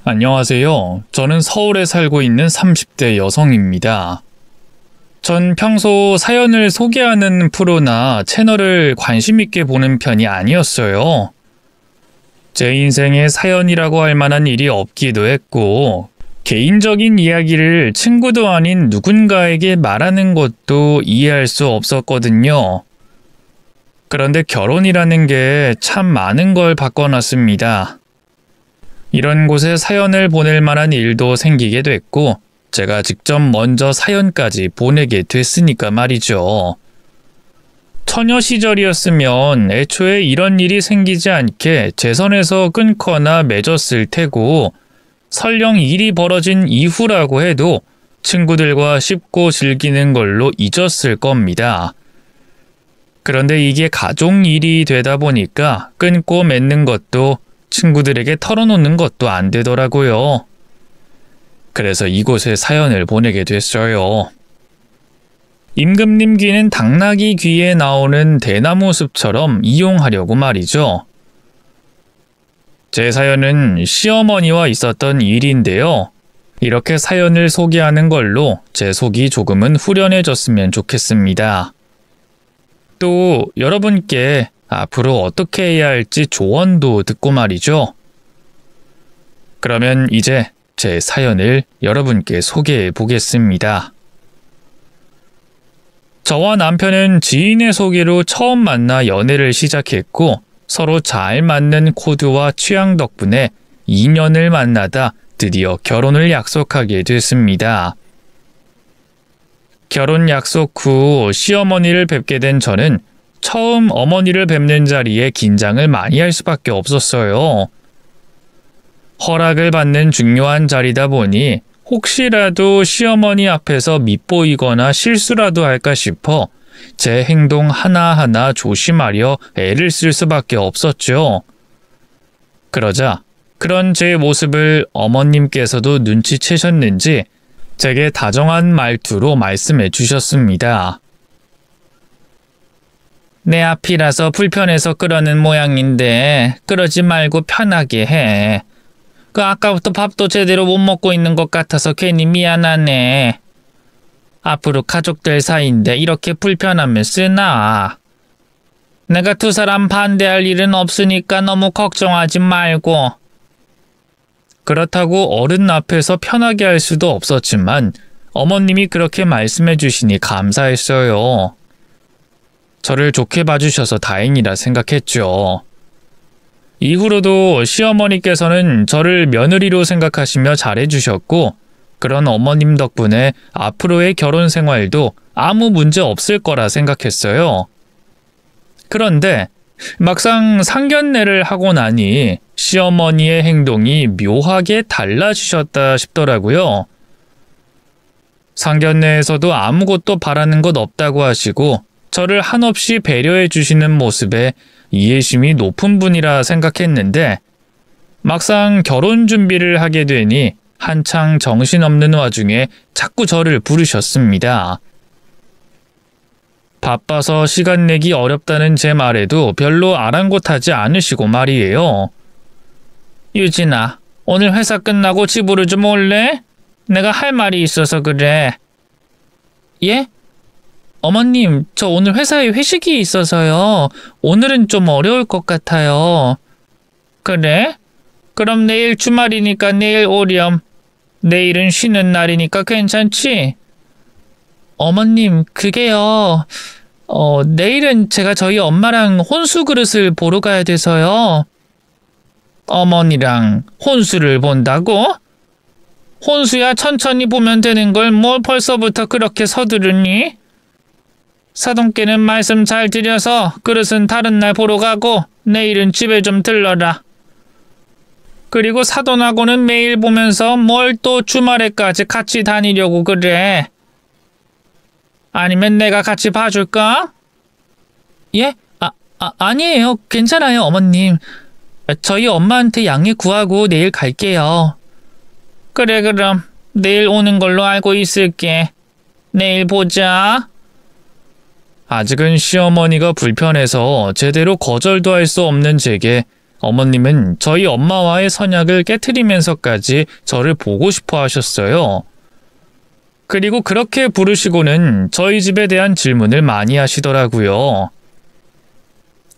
안녕하세요. 저는 서울에 살고 있는 30대 여성입니다. 전 평소 사연을 소개하는 프로나 채널을 관심 있게 보는 편이 아니었어요. 제 인생에 사연이라고 할 만한 일이 없기도 했고, 개인적인 이야기를 친구도 아닌 누군가에게 말하는 것도 이해할 수 없었거든요. 그런데 결혼이라는 게 참 많은 걸 바꿔놨습니다. 이런 곳에 사연을 보낼 만한 일도 생기게 됐고, 제가 직접 먼저 사연까지 보내게 됐으니까 말이죠. 처녀 시절이었으면 애초에 이런 일이 생기지 않게 제 선에서 끊거나 맺었을 테고, 설령 일이 벌어진 이후라고 해도 친구들과 쉽고 즐기는 걸로 잊었을 겁니다. 그런데 이게 가족 일이 되다 보니까 끊고 맺는 것도 친구들에게 털어놓는 것도 안 되더라고요. 그래서 이곳에 사연을 보내게 됐어요. 임금님 귀는 당나귀 귀에 나오는 대나무 숲처럼 이용하려고 말이죠. 제 사연은 시어머니와 있었던 일인데요. 이렇게 사연을 소개하는 걸로 제 속이 조금은 후련해졌으면 좋겠습니다. 또 여러분께 앞으로 어떻게 해야 할지 조언도 듣고 말이죠. 그러면 이제 제 사연을 여러분께 소개해 보겠습니다. 저와 남편은 지인의 소개로 처음 만나 연애를 시작했고, 서로 잘 맞는 코드와 취향 덕분에 2년을 만나다 드디어 결혼을 약속하게 됐습니다. 결혼 약속 후 시어머니를 뵙게 된 저는 처음 어머니를 뵙는 자리에 긴장을 많이 할 수밖에 없었어요. 허락을 받는 중요한 자리다 보니 혹시라도 시어머니 앞에서 밉보이거나 실수라도 할까 싶어 제 행동 하나하나 조심하려 애를 쓸 수밖에 없었죠. 그러자 그런 제 모습을 어머님께서도 눈치채셨는지 제게 다정한 말투로 말씀해 주셨습니다. 내 앞이라서 불편해서 그러는 모양인데 그러지 말고 편하게 해. 아까부터 밥도 제대로 못 먹고 있는 것 같아서 괜히 미안하네. 앞으로 가족들 사이인데 이렇게 불편하면 쓰나. 내가 두 사람 반대할 일은 없으니까 너무 걱정하지 말고. 그렇다고 어른 앞에서 편하게 할 수도 없었지만 어머님이 그렇게 말씀해 주시니 감사했어요. 저를 좋게 봐주셔서 다행이라 생각했죠. 이후로도 시어머니께서는 저를 며느리로 생각하시며 잘해주셨고, 그런 어머님 덕분에 앞으로의 결혼 생활도 아무 문제 없을 거라 생각했어요. 그런데 막상 상견례를 하고 나니 시어머니의 행동이 묘하게 달라지셨다 싶더라고요. 상견례에서도 아무것도 바라는 것 없다고 하시고 저를 한없이 배려해 주시는 모습에 이해심이 높은 분이라 생각했는데 막상 결혼 준비를 하게 되니 한창 정신없는 와중에 자꾸 저를 부르셨습니다. 바빠서 시간 내기 어렵다는 제 말에도 별로 아랑곳하지 않으시고 말이에요. 유진아, 오늘 회사 끝나고 집으로 좀 올래? 내가 할 말이 있어서 그래. 예? 어머님, 저 오늘 회사에 회식이 있어서요. 오늘은 좀 어려울 것 같아요. 그래? 그럼 내일 주말이니까 내일 오렴. 내일은 쉬는 날이니까 괜찮지? 어머님, 그게요. 내일은 제가 저희 엄마랑 혼수 그릇을 보러 가야 돼서요. 어머니랑 혼수를 본다고? 혼수야 천천히 보면 되는 걸 뭘 벌써부터 그렇게 서두르니? 사돈께는 말씀 잘 드려서 그릇은 다른 날 보러 가고 내일은 집에 좀 들러라. 그리고 사돈하고는 매일 보면서 뭘 또 주말에까지 같이 다니려고 그래. 아니면 내가 같이 봐줄까? 예? 아니에요. 괜찮아요, 어머님. 저희 엄마한테 양해 구하고 내일 갈게요. 그래, 그럼 내일 오는 걸로 알고 있을게. 내일 보자. 아직은 시어머니가 불편해서 제대로 거절도 할 수 없는 제게 어머님은 저희 엄마와의 선약을 깨트리면서까지 저를 보고 싶어 하셨어요. 그리고 그렇게 부르시고는 저희 집에 대한 질문을 많이 하시더라고요.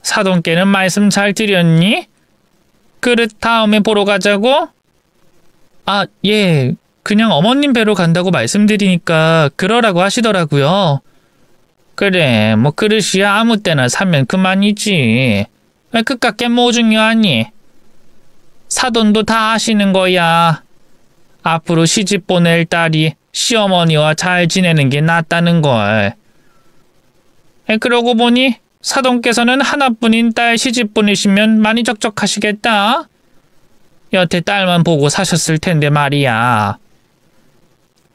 사돈께는 말씀 잘 드렸니? 그릇 다음에 보러 가자고? 아, 예. 그냥 어머님 뵈러 간다고 말씀드리니까 그러라고 하시더라고요. 그래, 뭐 그릇이야 아무 때나 사면 그만이지. 그깟게 뭐 중요하니? 사돈도 다 아시는 거야. 앞으로 시집 보낼 딸이 시어머니와 잘 지내는 게 낫다는 걸. 그러고 보니 사돈께서는 하나뿐인 딸 시집 보내시면 많이 적적하시겠다. 여태 딸만 보고 사셨을 텐데 말이야.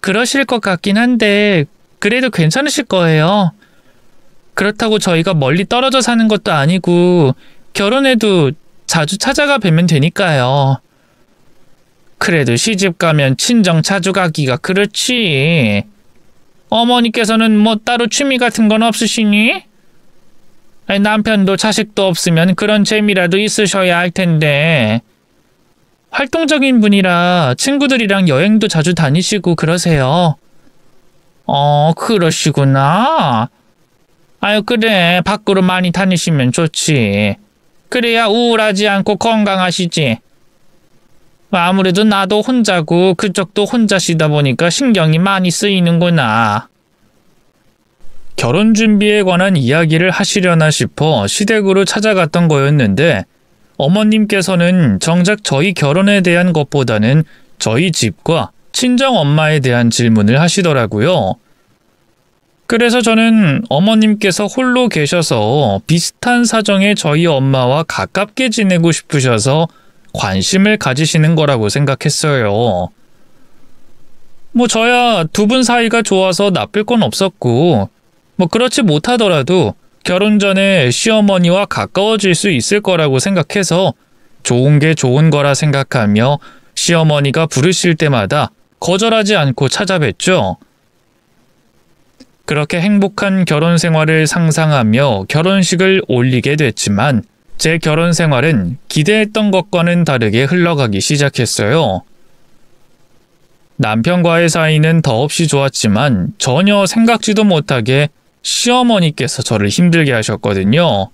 그러실 것 같긴 한데 그래도 괜찮으실 거예요. 그렇다고 저희가 멀리 떨어져 사는 것도 아니고 결혼해도 자주 찾아가 뵈면 되니까요. 그래도 시집 가면 친정 자주 가기가 그렇지. 어머니께서는 뭐 따로 취미 같은 건 없으시니? 남편도 자식도 없으면 그런 재미라도 있으셔야 할 텐데. 활동적인 분이라 친구들이랑 여행도 자주 다니시고 그러세요. 그러시구나. 아유, 그래. 밖으로 많이 다니시면 좋지. 그래야 우울하지 않고 건강하시지. 아무래도 나도 혼자고 그쪽도 혼자시다 보니까 신경이 많이 쓰이는구나. 결혼 준비에 관한 이야기를 하시려나 싶어 시댁으로 찾아갔던 거였는데 어머님께서는 정작 저희 결혼에 대한 것보다는 저희 집과 친정 엄마에 대한 질문을 하시더라고요. 그래서 저는 어머님께서 홀로 계셔서 비슷한 사정의 저희 엄마와 가깝게 지내고 싶으셔서 관심을 가지시는 거라고 생각했어요. 뭐 저야 두 분 사이가 좋아서 나쁠 건 없었고 뭐 그렇지 못하더라도 결혼 전에 시어머니와 가까워질 수 있을 거라고 생각해서 좋은 게 좋은 거라 생각하며 시어머니가 부르실 때마다 거절하지 않고 찾아뵀죠. 그렇게 행복한 결혼 생활을 상상하며 결혼식을 올리게 됐지만 제 결혼 생활은 기대했던 것과는 다르게 흘러가기 시작했어요. 남편과의 사이는 더없이 좋았지만 전혀 생각지도 못하게 시어머니께서 저를 힘들게 하셨거든요.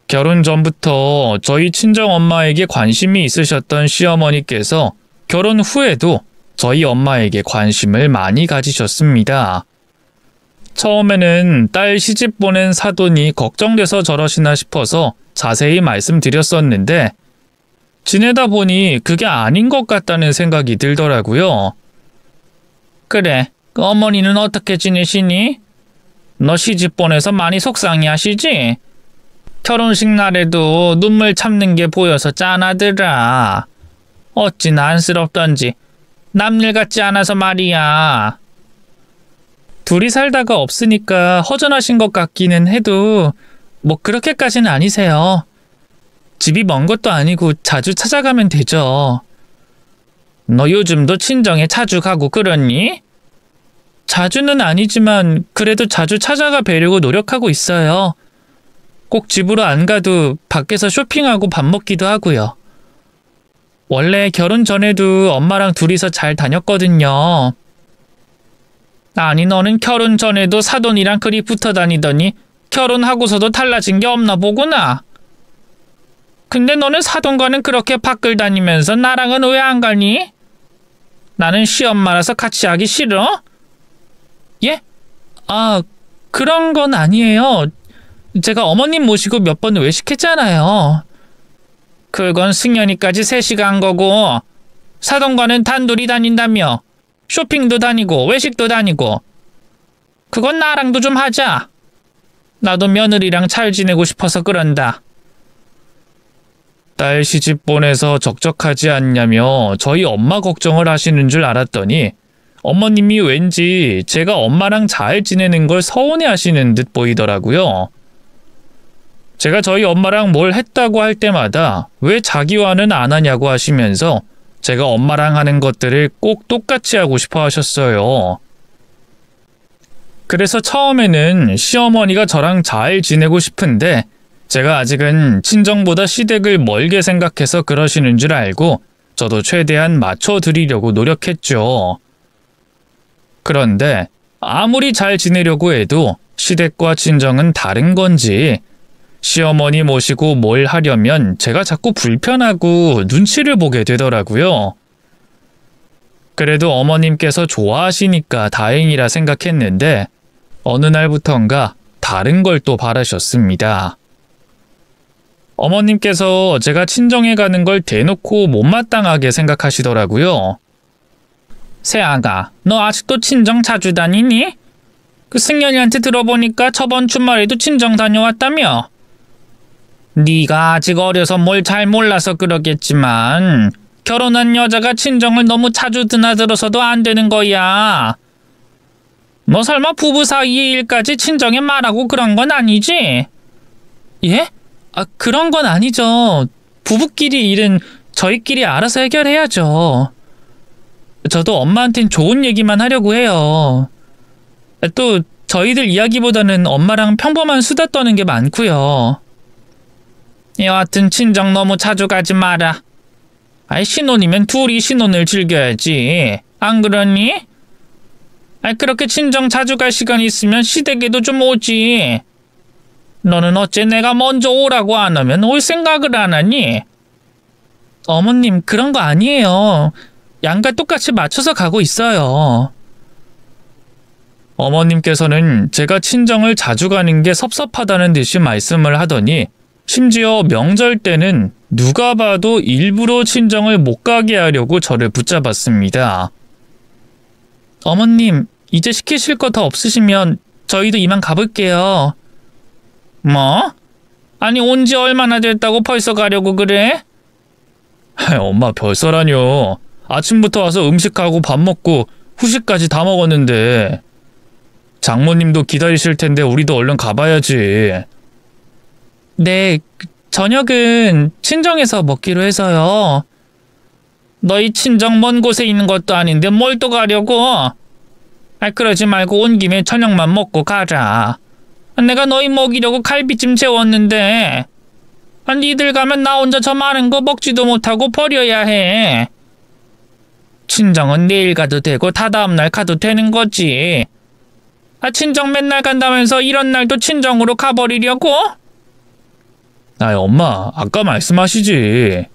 결혼 전부터 저희 친정엄마에게 관심이 있으셨던 시어머니께서 결혼 후에도 저희 엄마에게 관심을 많이 가지셨습니다. 처음에는 딸 시집 보낸 사돈이 걱정돼서 저러시나 싶어서 자세히 말씀드렸었는데 지내다 보니 그게 아닌 것 같다는 생각이 들더라고요. 그래, 그 어머니는 어떻게 지내시니? 너 시집 보내서 많이 속상해하시지? 결혼식 날에도 눈물 참는 게 보여서 짠하더라. 어찌나 안쓰럽던지 남일 같지 않아서 말이야. 둘이 살다가 없으니까 허전하신 것 같기는 해도 뭐 그렇게까지는 아니세요. 집이 먼 것도 아니고 자주 찾아가면 되죠. 너 요즘도 친정에 자주 가고 그러니? 자주는 아니지만 그래도 자주 찾아가 뵈려고 노력하고 있어요. 꼭 집으로 안 가도 밖에서 쇼핑하고 밥 먹기도 하고요. 원래 결혼 전에도 엄마랑 둘이서 잘 다녔거든요. 아니, 너는 결혼 전에도 사돈이랑 그리 붙어 다니더니 결혼하고서도 달라진 게 없나 보구나. 근데 너는 사돈과는 그렇게 밖을 다니면서 나랑은 왜 안 가니? 나는 시엄마라서 같이 하기 싫어? 예? 아, 그런 건 아니에요. 제가 어머님 모시고 몇 번 외식했잖아요. 그건 승연이까지 셋이 간 거고 사돈과는 단둘이 다닌다며. 쇼핑도 다니고 외식도 다니고. 그건 나랑도 좀 하자. 나도 며느리랑 잘 지내고 싶어서 그런다. 딸 시집 보내서 적적하지 않냐며 저희 엄마 걱정을 하시는 줄 알았더니 어머님이 왠지 제가 엄마랑 잘 지내는 걸 서운해 하시는 듯 보이더라고요. 제가 저희 엄마랑 뭘 했다고 할 때마다 왜 자기와는 안 하냐고 하시면서 제가 엄마랑 하는 것들을 꼭 똑같이 하고 싶어 하셨어요. 그래서 처음에는 시어머니가 저랑 잘 지내고 싶은데 제가 아직은 친정보다 시댁을 멀게 생각해서 그러시는 줄 알고 저도 최대한 맞춰드리려고 노력했죠. 그런데 아무리 잘 지내려고 해도 시댁과 친정은 다른 건지 시어머니 모시고 뭘 하려면 제가 자꾸 불편하고 눈치를 보게 되더라고요. 그래도 어머님께서 좋아하시니까 다행이라 생각했는데 어느 날부턴가 다른 걸 또 바라셨습니다. 어머님께서 제가 친정에 가는 걸 대놓고 못마땅하게 생각하시더라고요. 새아가, 너 아직도 친정 자주 다니니? 그 승연이한테 들어보니까 저번 주말에도 친정 다녀왔다며? 네가 아직 어려서 뭘 잘 몰라서 그러겠지만 결혼한 여자가 친정을 너무 자주 드나들어서도 안 되는 거야. 너 설마 부부 사이의 일까지 친정에 말하고 그런 건 아니지? 예? 그런 건 아니죠. 부부끼리 일은 저희끼리 알아서 해결해야죠. 저도 엄마한텐 좋은 얘기만 하려고 해요. 또 저희들 이야기보다는 엄마랑 평범한 수다 떠는 게 많고요. 여하튼 친정 너무 자주 가지 마라. 신혼이면 둘이 신혼을 즐겨야지. 안 그러니? 그렇게 친정 자주 갈 시간 있으면 시댁에도 좀 오지. 너는 어째 내가 먼저 오라고 안 하면 올 생각을 안 하니? 어머님, 그런 거 아니에요. 양가 똑같이 맞춰서 가고 있어요. 어머님께서는 제가 친정을 자주 가는 게 섭섭하다는 듯이 말씀을 하더니 심지어 명절 때는 누가 봐도 일부러 친정을 못 가게 하려고 저를 붙잡았습니다. 어머님, 이제 시키실 거 더 없으시면 저희도 이만 가볼게요. 뭐? 아니, 온 지 얼마나 됐다고 벌써 가려고 그래? 엄마, 벌써라뇨. 아침부터 와서 음식하고 밥 먹고 후식까지 다 먹었는데. 장모님도 기다리실 텐데 우리도 얼른 가봐야지. 네, 저녁은 친정에서 먹기로 해서요. 너희 친정 먼 곳에 있는 것도 아닌데 뭘 또 가려고? 그러지 말고 온 김에 저녁만 먹고 가자. 내가 너희 먹이려고 갈비찜 재웠는데 니들 가면 나 혼자 저 많은 거 먹지도 못하고 버려야 해. 친정은 내일 가도 되고 다다음 날 가도 되는 거지. 친정 맨날 간다면서 이런 날도 친정으로 가버리려고? 엄마, 아까 말씀하시지.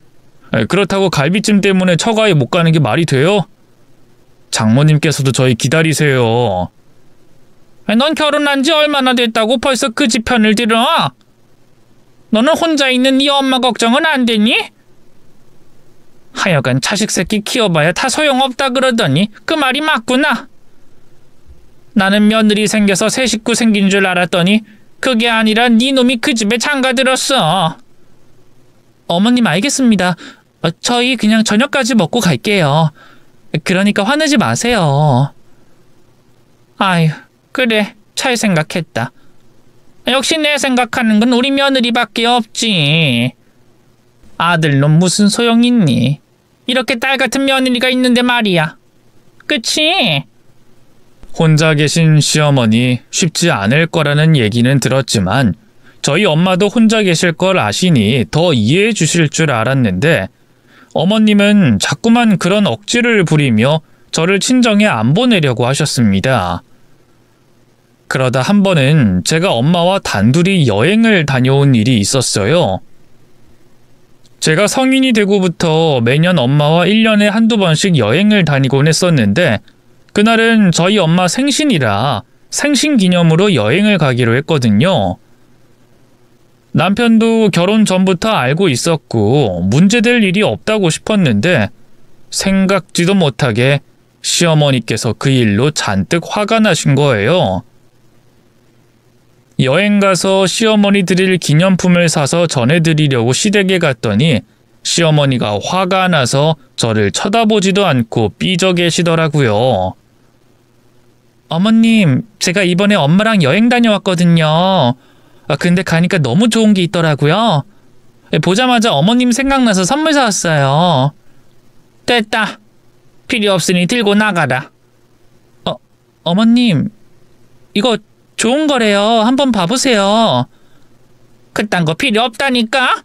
그렇다고 갈비찜 때문에 처가에 못 가는 게 말이 돼요? 장모님께서도 저희 기다리세요. 넌 결혼한 지 얼마나 됐다고 벌써 그 집 편을 들어? 너는 혼자 있는 네 엄마 걱정은 안 되니? 하여간 자식 새끼 키워봐야 다 소용없다 그러더니 그 말이 맞구나. 나는 며느리 생겨서 새 식구 생긴 줄 알았더니 그게 아니라 네 놈이 그 집에 장가들었어. 어머님, 알겠습니다. 저희 그냥 저녁까지 먹고 갈게요. 그러니까 화내지 마세요. 아휴, 그래, 잘 생각했다. 역시 내 생각하는 건 우리 며느리밖에 없지. 아들놈 무슨 소용 있니? 이렇게 딸 같은 며느리가 있는데 말이야. 그치? 혼자 계신 시어머니 쉽지 않을 거라는 얘기는 들었지만 저희 엄마도 혼자 계실 걸 아시니 더 이해해 주실 줄 알았는데 어머님은 자꾸만 그런 억지를 부리며 저를 친정에 안 보내려고 하셨습니다. 그러다 한 번은 제가 엄마와 단둘이 여행을 다녀온 일이 있었어요. 제가 성인이 되고부터 매년 엄마와 1년에 한두 번씩 여행을 다니곤 했었는데 그날은 저희 엄마 생신이라 생신 기념으로 여행을 가기로 했거든요. 남편도 결혼 전부터 알고 있었고 문제될 일이 없다고 싶었는데 생각지도 못하게 시어머니께서 그 일로 잔뜩 화가 나신 거예요. 여행 가서 시어머니 드릴 기념품을 사서 전해드리려고 시댁에 갔더니 시어머니가 화가 나서 저를 쳐다보지도 않고 삐져 계시더라고요. 어머님, 제가 이번에 엄마랑 여행 다녀왔거든요. 근데 가니까 너무 좋은 게 있더라고요. 보자마자 어머님 생각나서 선물 사왔어요. 됐다. 필요 없으니 들고 나가라. 어머님, 이거 좋은 거래요. 한번 봐보세요. 그딴 거 필요 없다니까.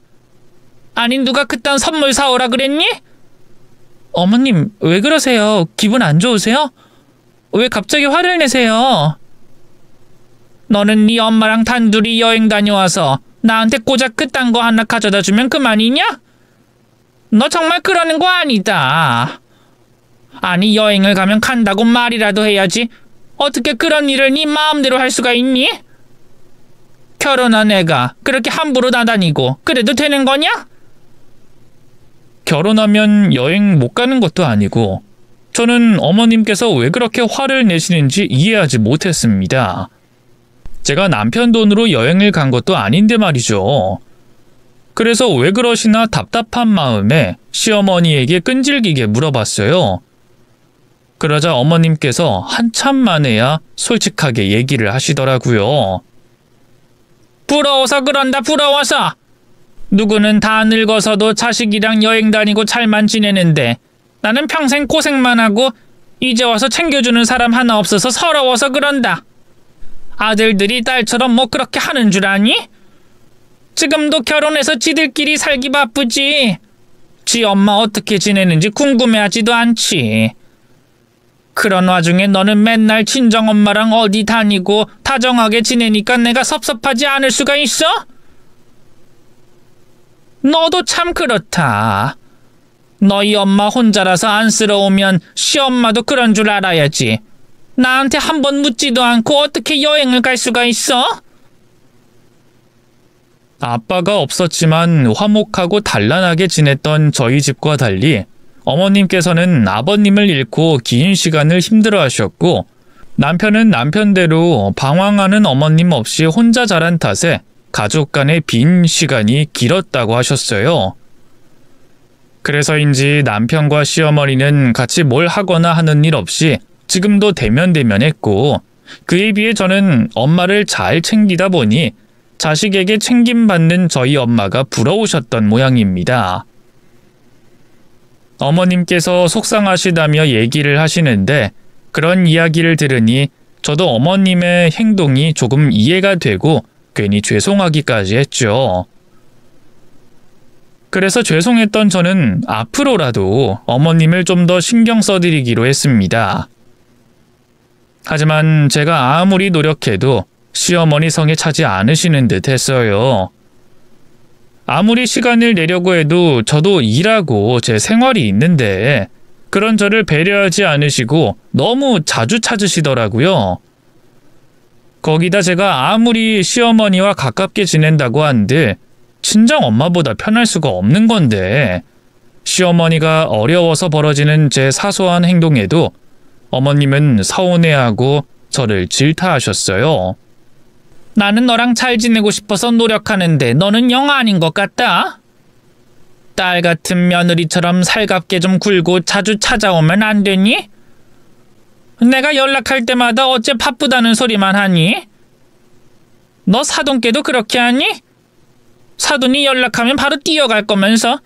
아니 누가 그딴 선물 사오라 그랬니? 어머님, 왜 그러세요? 기분 안 좋으세요? 왜 갑자기 화를 내세요? 너는 네 엄마랑 단둘이 여행 다녀와서 나한테 고작 그딴 거 하나 가져다 주면 그만이냐? 너 정말 그러는 거 아니다. 아니 여행을 가면 간다고 말이라도 해야지. 어떻게 그런 일을 네 마음대로 할 수가 있니? 결혼한 애가 그렇게 함부로 나다니고 그래도 되는 거냐? 결혼하면 여행 못 가는 것도 아니고 저는 어머님께서 왜 그렇게 화를 내시는지 이해하지 못했습니다. 제가 남편 돈으로 여행을 간 것도 아닌데 말이죠. 그래서 왜 그러시나 답답한 마음에 시어머니에게 끈질기게 물어봤어요. 그러자 어머님께서 한참 만에야 솔직하게 얘기를 하시더라고요. 부러워서 그런다, 부러워서. 누구는 다 늙어서도 자식이랑 여행 다니고 잘만 지내는데 나는 평생 고생만 하고 이제 와서 챙겨주는 사람 하나 없어서 서러워서 그런다. 아들들이 딸처럼 뭐 그렇게 하는 줄 아니? 지금도 결혼해서 지들끼리 살기 바쁘지. 지 엄마 어떻게 지내는지 궁금해하지도 않지. 그런 와중에 너는 맨날 친정엄마랑 어디 다니고 다정하게 지내니까 내가 섭섭하지 않을 수가 있어? 너도 참 그렇다. 너희 엄마 혼자라서 안쓰러우면 시엄마도 그런 줄 알아야지. 나한테 한 번 묻지도 않고 어떻게 여행을 갈 수가 있어? 아빠가 없었지만 화목하고 단란하게 지냈던 저희 집과 달리 어머님께서는 아버님을 잃고 긴 시간을 힘들어하셨고 남편은 남편대로 방황하는 어머님 없이 혼자 자란 탓에 가족 간의 빈 시간이 길었다고 하셨어요. 그래서인지 남편과 시어머니는 같이 뭘 하거나 하는 일 없이 지금도 대면대면했고 그에 비해 저는 엄마를 잘 챙기다 보니 자식에게 챙김받는 저희 엄마가 부러우셨던 모양입니다. 어머님께서 속상하시다며 얘기를 하시는데 그런 이야기를 들으니 저도 어머님의 행동이 조금 이해가 되고 괜히 죄송하기까지 했죠. 그래서 죄송했던 저는 앞으로라도 어머님을 좀 더 신경 써드리기로 했습니다. 하지만 제가 아무리 노력해도 시어머니 성에 차지 않으시는 듯 했어요. 아무리 시간을 내려고 해도 저도 일하고 제 생활이 있는데 그런 저를 배려하지 않으시고 너무 자주 찾으시더라고요. 거기다 제가 아무리 시어머니와 가깝게 지낸다고 한들 친정 엄마보다 편할 수가 없는 건데 시어머니가 어려워서 벌어지는 제 사소한 행동에도 어머님은 서운해하고 저를 질타하셨어요. 나는 너랑 잘 지내고 싶어서 노력하는데 너는 영 아닌 것 같다. 딸 같은 며느리처럼 살갑게 좀 굴고 자주 찾아오면 안 되니? 내가 연락할 때마다 어째 바쁘다는 소리만 하니? 너 사돈께도 그렇게 하니? 사돈이 연락하면 바로 뛰어갈 거면서.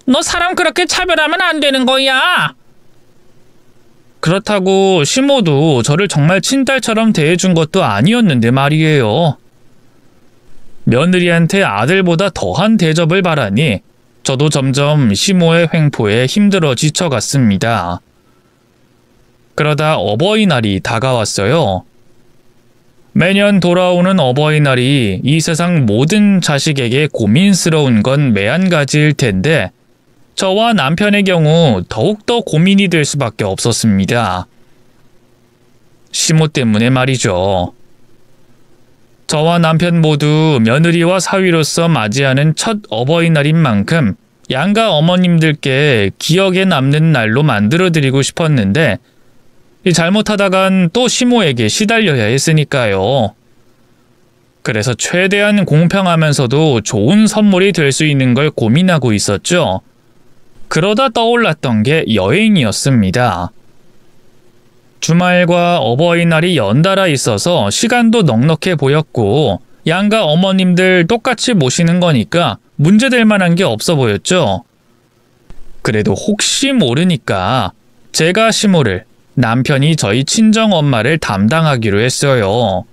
너 사람 그렇게 차별하면 안 되는 거야. 그렇다고 시모도 저를 정말 친딸처럼 대해준 것도 아니었는데 말이에요. 며느리한테 아들보다 더한 대접을 바라니 저도 점점 시모의 횡포에 힘들어 지쳐갔습니다. 그러다 어버이날이 다가왔어요. 매년 돌아오는 어버이날이 이 세상 모든 자식에게 고민스러운 건 매한가지일 텐데 저와 남편의 경우 더욱더 고민이 될 수밖에 없었습니다. 시모 때문에 말이죠. 저와 남편 모두 며느리와 사위로서 맞이하는 첫 어버이날인 만큼 양가 어머님들께 기억에 남는 날로 만들어드리고 싶었는데 잘못하다간 또 시모에게 시달려야 했으니까요. 그래서 최대한 공평하면서도 좋은 선물이 될 수 있는 걸 고민하고 있었죠. 그러다 떠올랐던 게 여행이었습니다. 주말과 어버이날이 연달아 있어서 시간도 넉넉해 보였고 양가 어머님들 똑같이 모시는 거니까 문제될 만한 게 없어 보였죠. 그래도 혹시 모르니까 제가 시모를, 남편이 저희 친정엄마를 담당하기로 했어요.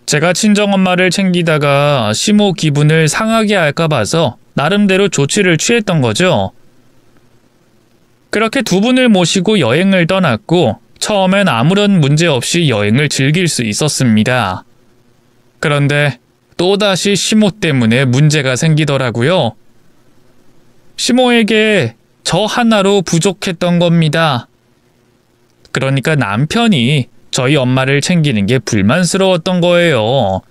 제가 친정엄마를 챙기다가 시모 기분을 상하게 할까 봐서 나름대로 조치를 취했던 거죠. 그렇게 두 분을 모시고 여행을 떠났고 처음엔 아무런 문제 없이 여행을 즐길 수 있었습니다. 그런데 또다시 시모 때문에 문제가 생기더라고요. 시모에게 저 하나로 부족했던 겁니다. 그러니까 남편이 저희 엄마를 챙기는 게 불만스러웠던 거예요.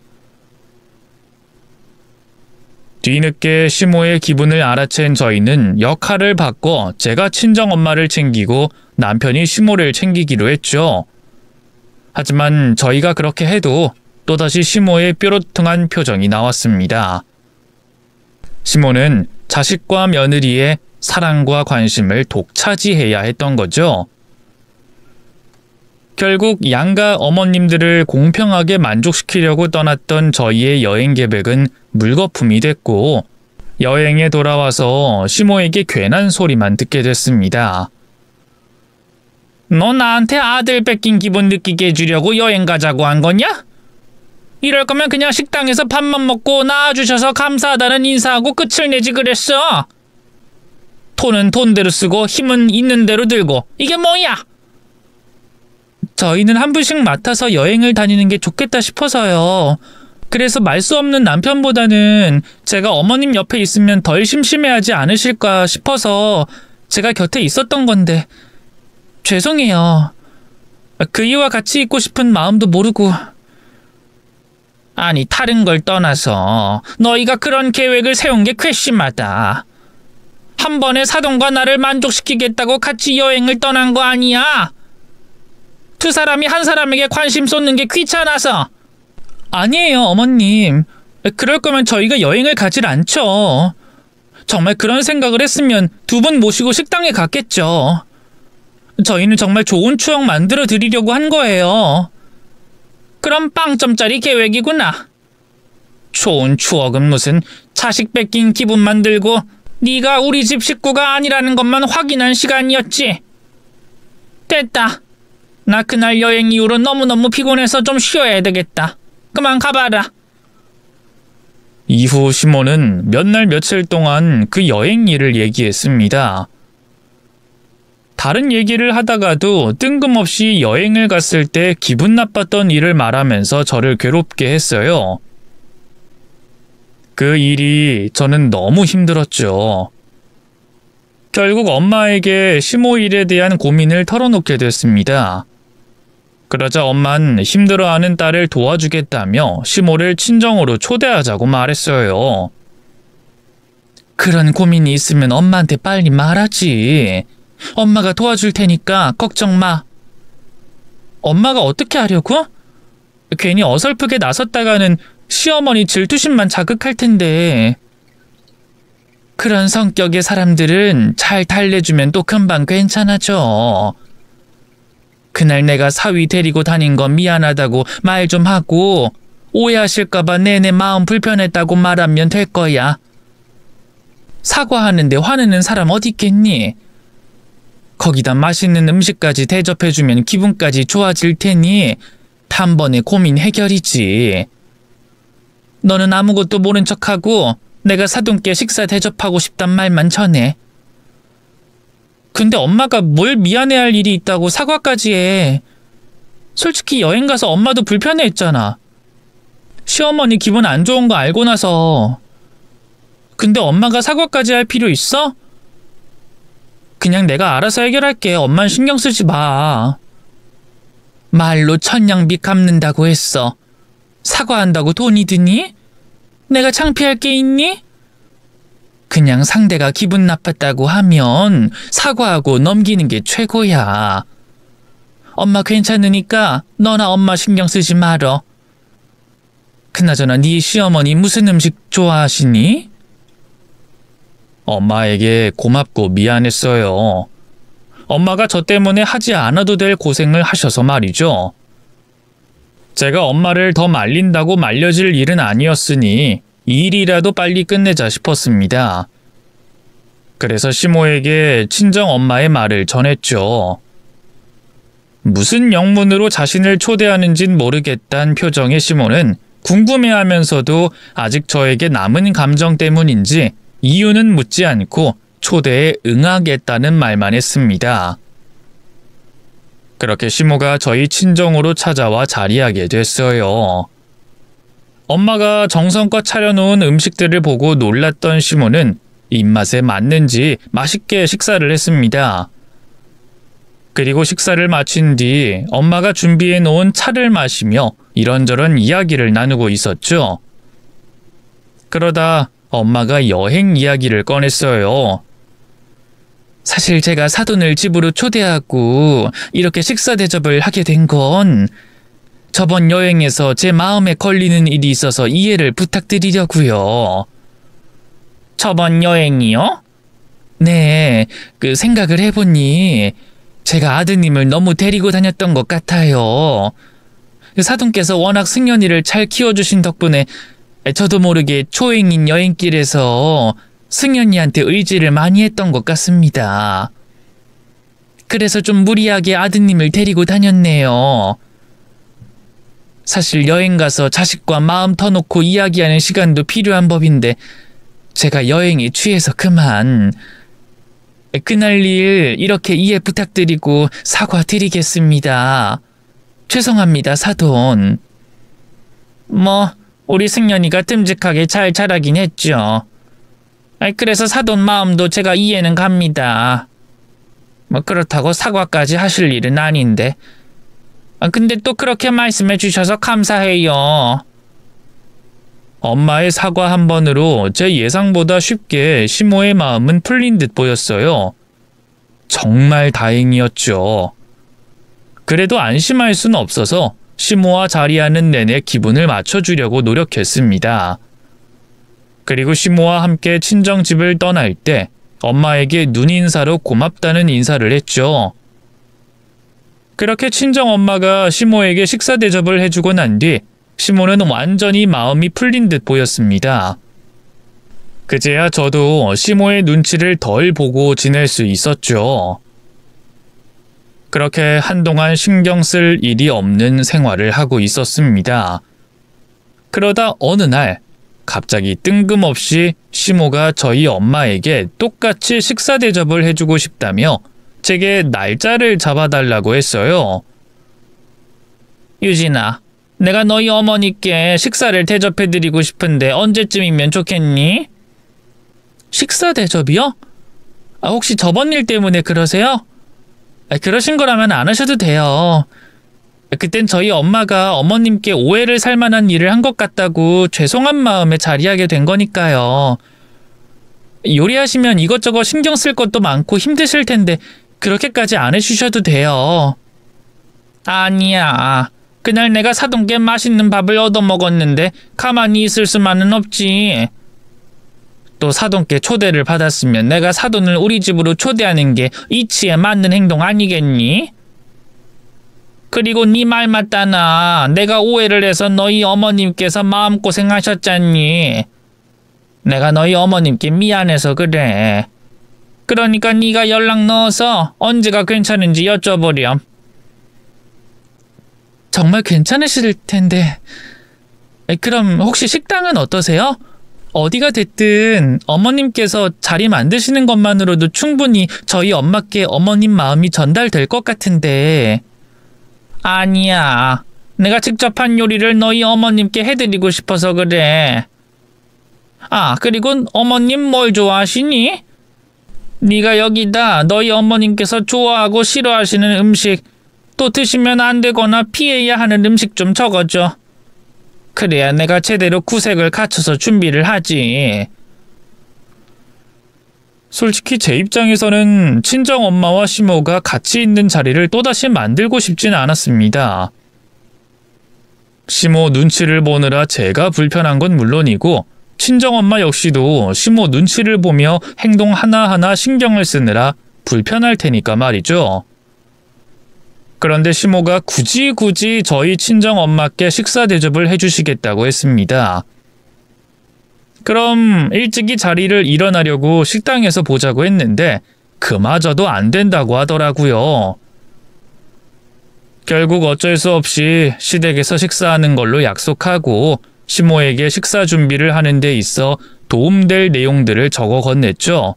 뒤늦게 시모의 기분을 알아챈 저희는 역할을 바꿔 제가 친정엄마를 챙기고 남편이 시모를 챙기기로 했죠. 하지만 저희가 그렇게 해도 또다시 시모의 뾰루퉁한 표정이 나왔습니다. 시모는 자식과 며느리의 사랑과 관심을 독차지해야 했던 거죠. 결국 양가 어머님들을 공평하게 만족시키려고 떠났던 저희의 여행 계획은 물거품이 됐고 여행에 돌아와서 시모에게 괜한 소리만 듣게 됐습니다. 너 나한테 아들 뺏긴 기분 느끼게 해주려고 여행 가자고 한 거냐? 이럴 거면 그냥 식당에서 밥만 먹고 낳아주셔서 감사하다는 인사하고 끝을 내지 그랬어. 돈은 돈대로 쓰고 힘은 있는 대로 들고 이게 뭐야? 저희는 한 분씩 맡아서 여행을 다니는 게 좋겠다 싶어서요. 그래서 말 수 없는 남편보다는 제가 어머님 옆에 있으면 덜 심심해하지 않으실까 싶어서 제가 곁에 있었던 건데 죄송해요. 그이와 같이 있고 싶은 마음도 모르고. 아니 다른 걸 떠나서 너희가 그런 계획을 세운 게 괘씸하다. 한 번에 사돈과 나를 만족시키겠다고 같이 여행을 떠난 거 아니야? 두 사람이 한 사람에게 관심 쏟는 게 귀찮아서. 아니에요, 어머님. 그럴 거면 저희가 여행을 가질 않죠. 정말 그런 생각을 했으면 두 분 모시고 식당에 갔겠죠. 저희는 정말 좋은 추억 만들어 드리려고 한 거예요. 그럼 빵점짜리 계획이구나. 좋은 추억은 무슨 자식 뺏긴 기분만 들고 네가 우리 집 식구가 아니라는 것만 확인한 시간이었지. 됐다. 나 그날 여행 이후로 너무너무 피곤해서 좀 쉬어야 되겠다. 그만 가봐라. 이후 시모는 몇 날 며칠 동안 그 여행 일을 얘기했습니다. 다른 얘기를 하다가도 뜬금없이 여행을 갔을 때 기분 나빴던 일을 말하면서 저를 괴롭게 했어요. 그 일이 저는 너무 힘들었죠. 결국 엄마에게 시모 일에 대한 고민을 털어놓게 됐습니다. 그러자 엄만 힘들어하는 딸을 도와주겠다며 시모를 친정으로 초대하자고 말했어요. 그런 고민이 있으면 엄마한테 빨리 말하지. 엄마가 도와줄 테니까 걱정 마. 엄마가 어떻게 하려고? 괜히 어설프게 나섰다가는 시어머니 질투심만 자극할 텐데. 그런 성격의 사람들은 잘 달래주면 또 금방 괜찮아져. 그날 내가 사위 데리고 다닌 건 미안하다고 말 좀 하고 오해하실까봐 내내 마음 불편했다고 말하면 될 거야. 사과하는데 화내는 사람 어디 있겠니? 거기다 맛있는 음식까지 대접해주면 기분까지 좋아질 테니 단번에 고민 해결이지. 너는 아무것도 모른 척하고 내가 사돈께 식사 대접하고 싶단 말만 전해. 근데 엄마가 뭘 미안해할 일이 있다고 사과까지 해. 솔직히 여행 가서 엄마도 불편해했잖아. 시어머니 기분 안 좋은 거 알고 나서. 근데 엄마가 사과까지 할 필요 있어? 그냥 내가 알아서 해결할게. 엄만 신경 쓰지 마. 말로 천냥빚 갚는다고 했어. 사과한다고 돈이 드니? 내가 창피할 게 있니? 그냥 상대가 기분 나빴다고 하면 사과하고 넘기는 게 최고야. 엄마 괜찮으니까 너나 엄마 신경 쓰지 말어. 그나저나 네 시어머니 무슨 음식 좋아하시니? 엄마에게 고맙고 미안했어요. 엄마가 저 때문에 하지 않아도 될 고생을 하셔서 말이죠. 제가 엄마를 더 말린다고 말려질 일은 아니었으니 일이라도 빨리 끝내자 싶었습니다. 그래서 시모에게 친정 엄마의 말을 전했죠. 무슨 영문으로 자신을 초대하는진 모르겠다는 표정의 시모는 궁금해하면서도 아직 저에게 남은 감정 때문인지 이유는 묻지 않고 초대에 응하겠다는 말만 했습니다. 그렇게 시모가 저희 친정으로 찾아와 자리하게 됐어요. 엄마가 정성껏 차려놓은 음식들을 보고 놀랐던 시모는 입맛에 맞는지 맛있게 식사를 했습니다. 그리고 식사를 마친 뒤 엄마가 준비해 놓은 차를 마시며 이런저런 이야기를 나누고 있었죠. 그러다 엄마가 여행 이야기를 꺼냈어요. 사실 제가 사돈을 집으로 초대하고 이렇게 식사 대접을 하게 된 건 저번 여행에서 제 마음에 걸리는 일이 있어서 이해를 부탁드리려고요. 저번 여행이요? 네, 생각을 해보니 제가 아드님을 너무 데리고 다녔던 것 같아요. 사돈께서 워낙 승연이를 잘 키워주신 덕분에 저도 모르게 초행인 여행길에서 승연이한테 의지를 많이 했던 것 같습니다. 그래서 좀 무리하게 아드님을 데리고 다녔네요. 사실 여행 가서 자식과 마음 터놓고 이야기하는 시간도 필요한 법인데 제가 여행에 취해서 그만. 그날 일 이렇게 이해 부탁드리고 사과드리겠습니다. 죄송합니다, 사돈. 우리 승연이가 듬직하게 잘 자라긴 했죠. 그래서 사돈 마음도 제가 이해는 갑니다. 그렇다고 사과까지 하실 일은 아닌데. 근데 또 그렇게 말씀해 주셔서 감사해요. 엄마의 사과 한 번으로 제 예상보다 쉽게 시모의 마음은 풀린 듯 보였어요. 정말 다행이었죠. 그래도 안심할 순 없어서 시모와 자리하는 내내 기분을 맞춰주려고 노력했습니다. 그리고 시모와 함께 친정집을 떠날 때 엄마에게 눈인사로 고맙다는 인사를 했죠. 그렇게 친정엄마가 시모에게 식사 대접을 해주고 난 뒤 시모는 완전히 마음이 풀린 듯 보였습니다. 그제야 저도 시모의 눈치를 덜 보고 지낼 수 있었죠. 그렇게 한동안 신경 쓸 일이 없는 생활을 하고 있었습니다. 그러다 어느 날 갑자기 뜬금없이 시모가 저희 엄마에게 똑같이 식사 대접을 해주고 싶다며 제게 날짜를 잡아달라고 했어요. 유진아, 내가 너희 어머니께 식사를 대접해드리고 싶은데 언제쯤이면 좋겠니? 식사 대접이요? 혹시 저번 일 때문에 그러세요? 그러신 거라면 안 하셔도 돼요. 그땐 저희 엄마가 어머님께 오해를 살 만한 일을 한 것 같다고 죄송한 마음에 자리하게 된 거니까요. 요리하시면 이것저것 신경 쓸 것도 많고 힘드실 텐데 그렇게까지 안 해주셔도 돼요. 아니야. 그날 내가 사돈께 맛있는 밥을 얻어먹었는데 가만히 있을 수만은 없지. 또 사돈께 초대를 받았으면 내가 사돈을 우리 집으로 초대하는 게 이치에 맞는 행동 아니겠니? 그리고 네 말 맞다나. 내가 오해를 해서 너희 어머님께서 마음고생하셨잖니. 내가 너희 어머님께 미안해서 그래. 그러니까 네가 연락 넣어서 언제가 괜찮은지 여쭤보렴. 정말 괜찮으실 텐데. 그럼 혹시 식당은 어떠세요? 어디가 됐든 어머님께서 자리 만드시는 것만으로도 충분히 저희 엄마께 어머님 마음이 전달될 것 같은데. 아니야. 내가 직접 한 요리를 너희 어머님께 해드리고 싶어서 그래. 그리고 어머님 뭘 좋아하시니? 네가 여기다 너희 어머님께서 좋아하고 싫어하시는 음식, 또 드시면 안 되거나 피해야 하는 음식 좀 적어줘. 그래야 내가 제대로 구색을 갖춰서 준비를 하지. 솔직히 제 입장에서는 친정엄마와 시모가 같이 있는 자리를 또다시 만들고 싶지는 않았습니다. 시모 눈치를 보느라 제가 불편한 건 물론이고 친정엄마 역시도 시모 눈치를 보며 행동 하나하나 신경을 쓰느라 불편할 테니까 말이죠. 그런데 시모가 굳이 저희 친정엄마께 식사 대접을 해주시겠다고 했습니다. 그럼 일찍이 자리를 일어나려고 식당에서 보자고 했는데 그마저도 안 된다고 하더라고요. 결국 어쩔 수 없이 시댁에서 식사하는 걸로 약속하고 시모에게 식사 준비를 하는 데 있어 도움될 내용들을 적어 건넸죠.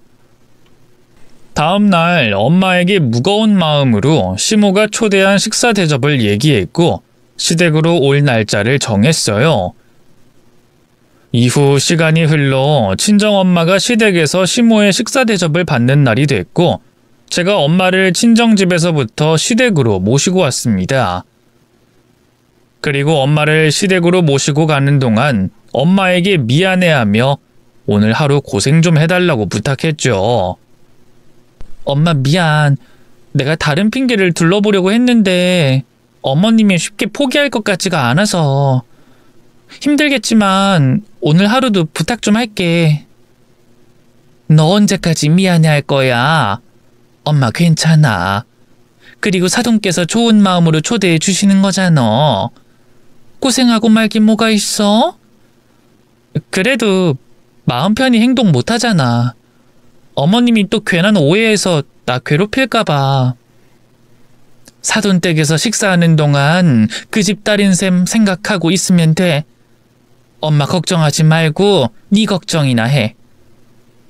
다음 날 엄마에게 무거운 마음으로 시모가 초대한 식사 대접을 얘기했고 시댁으로 올 날짜를 정했어요. 이후 시간이 흘러 친정엄마가 시댁에서 시모의 식사 대접을 받는 날이 됐고 제가 엄마를 친정집에서부터 시댁으로 모시고 왔습니다. 그리고 엄마를 시댁으로 모시고 가는 동안 엄마에게 미안해하며 오늘 하루 고생 좀 해달라고 부탁했죠. 엄마 미안. 내가 다른 핑계를 둘러보려고 했는데 어머님이 쉽게 포기할 것 같지가 않아서. 힘들겠지만 오늘 하루도 부탁 좀 할게. 너 언제까지 미안해할 거야? 엄마 괜찮아. 그리고 사돈께서 좋은 마음으로 초대해 주시는 거잖아. 고생하고 말긴 뭐가 있어? 그래도 마음 편히 행동 못 하잖아. 어머님이 또 괜한 오해해서 나 괴롭힐까 봐. 사돈 댁에서 식사하는 동안 그 집 딸인 셈 생각하고 있으면 돼. 엄마 걱정하지 말고 네 걱정이나 해.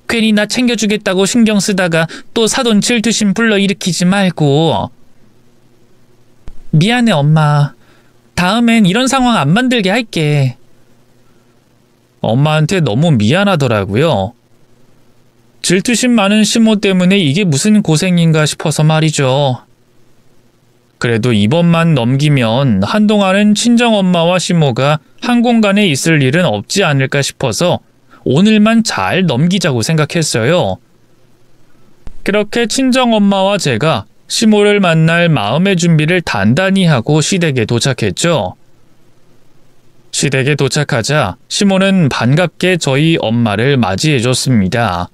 괜히 나 챙겨주겠다고 신경 쓰다가 또 사돈 질투심 불러일으키지 말고. 미안해 엄마. 다음엔 이런 상황 안 만들게 할게. 엄마한테 너무 미안하더라고요. 질투심 많은 시모 때문에 이게 무슨 고생인가 싶어서 말이죠. 그래도 이번만 넘기면 한동안은 친정엄마와 시모가 한 공간에 있을 일은 없지 않을까 싶어서 오늘만 잘 넘기자고 생각했어요. 그렇게 친정엄마와 제가 시모를 만날 마음의 준비를 단단히 하고 시댁에 도착했죠. 시댁에 도착하자 시모는 반갑게 저희 엄마를 맞이해줬습니다.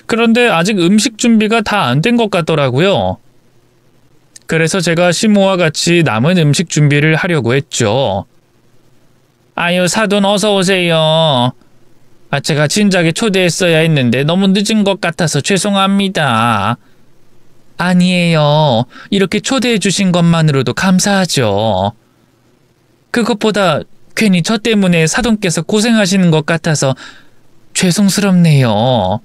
그런데 아직 음식 준비가 다 안 된 것 같더라고요. 그래서 제가 시모와 같이 남은 음식 준비를 하려고 했죠. 아유, 사돈 어서 오세요. 제가 진작에 초대했어야 했는데 너무 늦은 것 같아서 죄송합니다. 아니에요. 이렇게 초대해 주신 것만으로도 감사하죠. 그것보다 괜히 저 때문에 사돈께서 고생하시는 것 같아서 죄송스럽네요.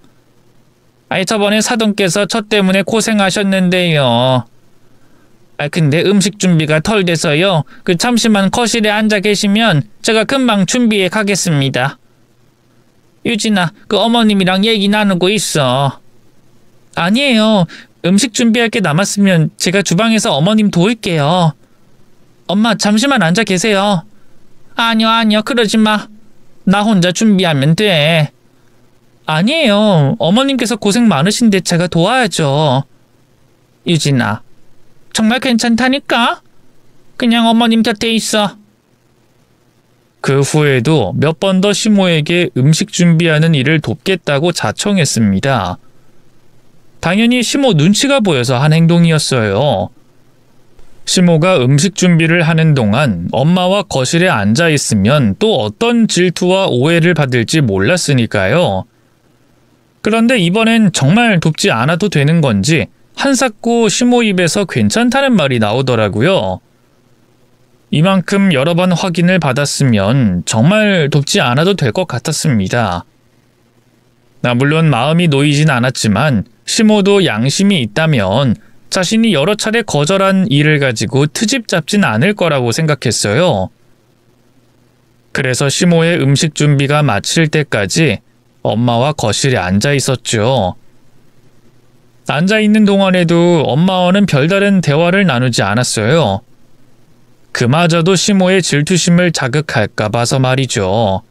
저번에 사돈께서 저 때문에 고생하셨는데요. 근데 음식 준비가 덜 돼서요. 잠시만 거실에 앉아 계시면 제가 금방 준비해 가겠습니다. 유진아, 어머님이랑 얘기 나누고 있어. 아니에요. 음식 준비할 게 남았으면 제가 주방에서 어머님 도울게요. 엄마, 잠시만 앉아 계세요. 아니요, 그러지 마. 나 혼자 준비하면 돼. 아니에요. 어머님께서 고생 많으신데 제가 도와야죠. 유진아, 정말 괜찮다니까? 그냥 어머님 곁에 있어. 그 후에도 몇 번 더 시모에게 음식 준비하는 일을 돕겠다고 자청했습니다. 당연히 시모 눈치가 보여서 한 행동이었어요. 시모가 음식 준비를 하는 동안 엄마와 거실에 앉아 있으면 또 어떤 질투와 오해를 받을지 몰랐으니까요. 그런데 이번엔 정말 돕지 않아도 되는 건지 한사코 시모 입에서 괜찮다는 말이 나오더라고요. 이만큼 여러 번 확인을 받았으면 정말 돕지 않아도 될 것 같았습니다. 물론 마음이 놓이진 않았지만 시모도 양심이 있다면 자신이 여러 차례 거절한 일을 가지고 트집 잡진 않을 거라고 생각했어요. 그래서 시모의 음식 준비가 마칠 때까지 엄마와 거실에 앉아 있었죠. 앉아 있는 동안에도 엄마와는 별다른 대화를 나누지 않았어요. 그마저도 시모의 질투심을 자극할까 봐서 말이죠.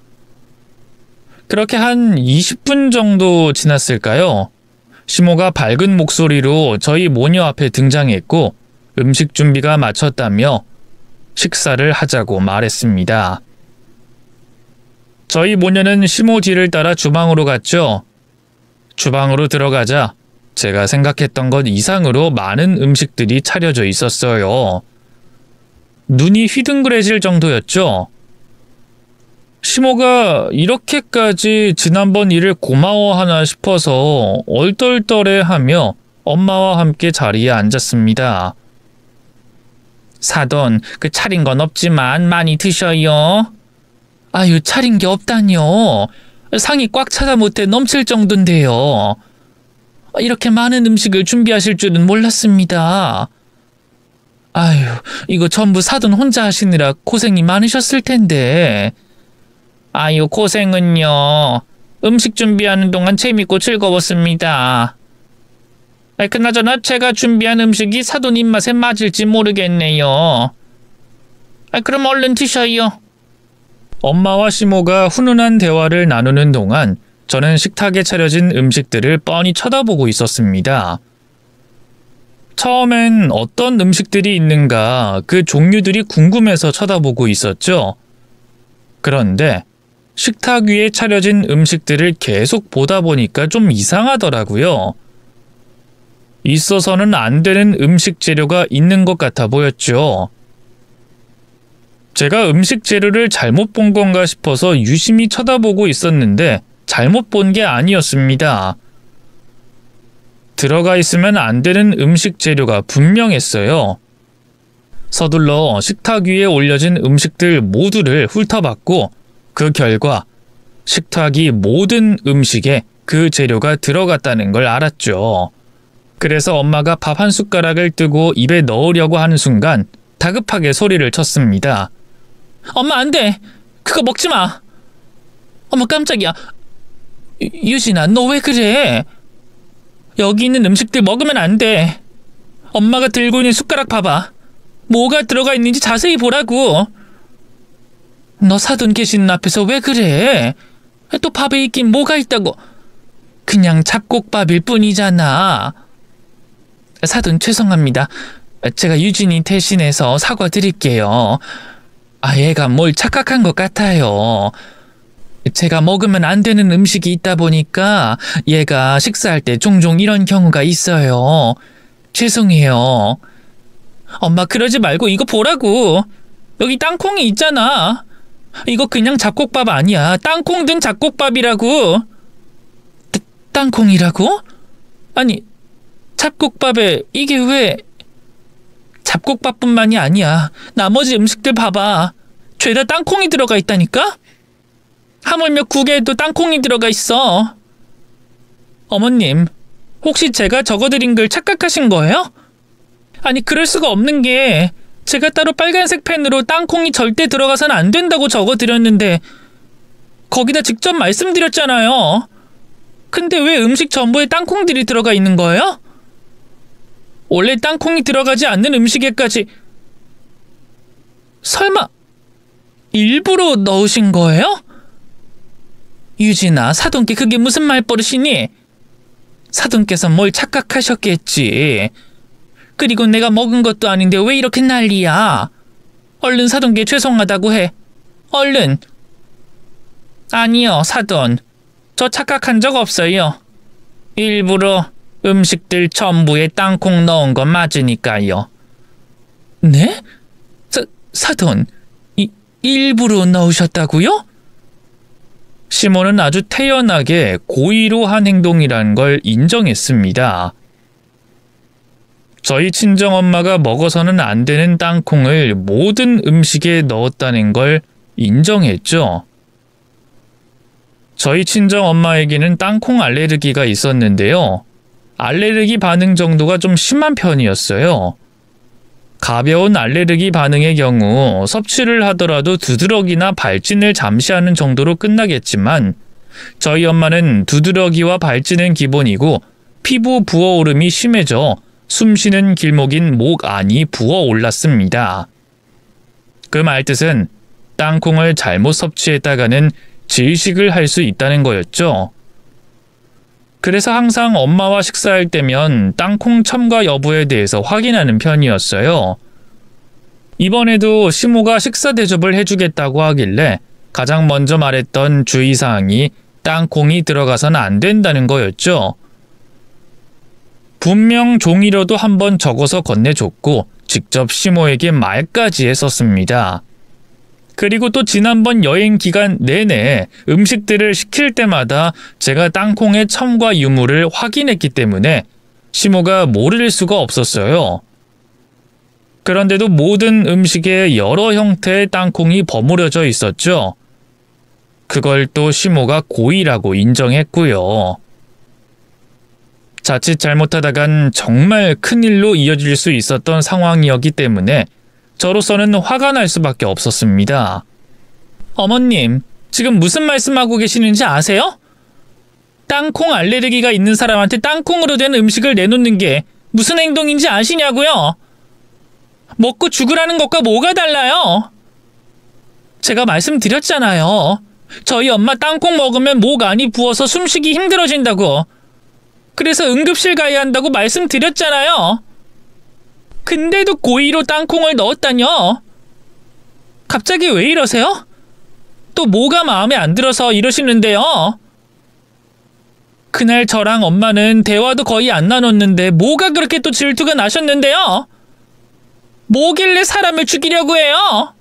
그렇게 한 20분 정도 지났을까요? 시모가 밝은 목소리로 저희 모녀 앞에 등장했고 음식 준비가 마쳤다며 식사를 하자고 말했습니다. 저희 모녀는 시모 뒤를 따라 주방으로 갔죠. 주방으로 들어가자 제가 생각했던 것 이상으로 많은 음식들이 차려져 있었어요. 눈이 휘둥그레질 정도였죠. 시모가 이렇게까지 지난번 일을 고마워하나 싶어서 얼떨떨해하며 엄마와 함께 자리에 앉았습니다. 사돈, 그 차린 건 없지만 많이 드셔요. 아유, 차린 게 없다뇨. 상이 꽉 차다 못해 넘칠 정도인데요. 이렇게 많은 음식을 준비하실 줄은 몰랐습니다. 아유, 이거 전부 사돈 혼자 하시느라 고생이 많으셨을 텐데. 아유, 고생은요. 음식 준비하는 동안 재밌고 즐거웠습니다. 그나저나 제가 준비한 음식이 사돈 입맛에 맞을지 모르겠네요. 그럼 얼른 드셔요. 엄마와 시모가 훈훈한 대화를 나누는 동안 저는 식탁에 차려진 음식들을 뻔히 쳐다보고 있었습니다. 처음엔 어떤 음식들이 있는가 그 종류들이 궁금해서 쳐다보고 있었죠. 그런데 식탁 위에 차려진 음식들을 계속 보다 보니까 좀 이상하더라고요. 있어서는 안 되는 음식 재료가 있는 것 같아 보였죠. 제가 음식 재료를 잘못 본 건가 싶어서 유심히 쳐다보고 있었는데 잘못 본 게 아니었습니다. 들어가 있으면 안 되는 음식 재료가 분명했어요. 서둘러 식탁 위에 올려진 음식들 모두를 훑어봤고 그 결과 식탁이 모든 음식에 그 재료가 들어갔다는 걸 알았죠. 그래서 엄마가 밥 한 숟가락을 뜨고 입에 넣으려고 하는 순간 다급하게 소리를 쳤습니다. 엄마, 안 돼. 그거 먹지 마. 어머, 깜짝이야. 유진아, 너 왜 그래? 여기 있는 음식들 먹으면 안 돼. 엄마가 들고 있는 숟가락 봐봐. 뭐가 들어가 있는지 자세히 보라고. 너 사돈 계시는 앞에서 왜 그래? 또 밥에 있긴 뭐가 있다고. 그냥 잡곡밥일 뿐이잖아. 사돈 죄송합니다. 제가 유진이 대신해서 사과드릴게요. 얘가 뭘 착각한 것 같아요. 제가 먹으면 안 되는 음식이 있다 보니까 얘가 식사할 때 종종 이런 경우가 있어요. 죄송해요. 엄마, 그러지 말고 이거 보라고. 여기 땅콩이 있잖아. 이거 그냥 잡곡밥 아니야. 땅콩 든 잡곡밥이라고. 땅콩이라고? 아니, 잡곡밥에 이게 왜... 잡곡밥뿐만이 아니야. 나머지 음식들 봐봐. 죄다 땅콩이 들어가 있다니까? 하물며 국에도 땅콩이 들어가 있어. 어머님, 혹시 제가 적어드린 글 착각하신 거예요? 아니, 그럴 수가 없는 게 제가 따로 빨간색 펜으로 땅콩이 절대 들어가선 안 된다고 적어드렸는데 거기다 직접 말씀드렸잖아요. 근데 왜 음식 전부에 땅콩들이 들어가 있는 거예요? 원래 땅콩이 들어가지 않는 음식에까지 설마 일부러 넣으신 거예요? 유진아, 사돈께 그게 무슨 말버릇이니? 사돈께서 뭘 착각하셨겠지. 그리고 내가 먹은 것도 아닌데 왜 이렇게 난리야? 얼른 사돈께 죄송하다고 해. 얼른. 아니요, 사돈. 저 착각한 적 없어요. 일부러 음식들 전부에 땅콩 넣은 거 맞으니까요. 네? 사돈, 일부러 넣으셨다고요? 시몬은 아주 태연하게 고의로 한 행동이란 걸 인정했습니다. 저희 친정엄마가 먹어서는 안 되는 땅콩을 모든 음식에 넣었다는 걸 인정했죠. 저희 친정엄마에게는 땅콩 알레르기가 있었는데요. 알레르기 반응 정도가 좀 심한 편이었어요. 가벼운 알레르기 반응의 경우 섭취를 하더라도 두드러기나 발진을 잠시 하는 정도로 끝나겠지만 저희 엄마는 두드러기와 발진은 기본이고 피부 부어오름이 심해져 숨쉬는 길목인 목 안이 부어올랐습니다. 그 말뜻은 땅콩을 잘못 섭취했다가는 질식을 할 수 있다는 거였죠. 그래서 항상 엄마와 식사할 때면 땅콩 첨가 여부에 대해서 확인하는 편이었어요. 이번에도 시모가 식사 대접을 해주겠다고 하길래 가장 먼저 말했던 주의사항이 땅콩이 들어가선 안 된다는 거였죠. 분명 종이로도 한번 적어서 건네줬고 직접 시모에게 말까지 했었습니다. 그리고 또 지난번 여행 기간 내내 음식들을 시킬 때마다 제가 땅콩의 첨가 유무를 확인했기 때문에 시모가 모를 수가 없었어요. 그런데도 모든 음식에 여러 형태의 땅콩이 버무려져 있었죠. 그걸 또 시모가 고의라고 인정했고요. 자칫 잘못하다간 정말 큰일로 이어질 수 있었던 상황이었기 때문에 저로서는 화가 날 수밖에 없었습니다. 어머님, 지금 무슨 말씀하고 계시는지 아세요? 땅콩 알레르기가 있는 사람한테 땅콩으로 된 음식을 내놓는 게 무슨 행동인지 아시냐고요? 먹고 죽으라는 것과 뭐가 달라요? 제가 말씀드렸잖아요. 저희 엄마 땅콩 먹으면 목 안이 부어서 숨쉬기 힘들어진다고. 그래서 응급실 가야 한다고 말씀드렸잖아요. 근데도 고의로 땅콩을 넣었다뇨. 갑자기 왜 이러세요? 또 뭐가 마음에 안 들어서 이러시는데요. 그날 저랑 엄마는 대화도 거의 안 나눴는데 뭐가 그렇게 또 질투가 나셨는데요? 뭐길래 사람을 죽이려고 해요?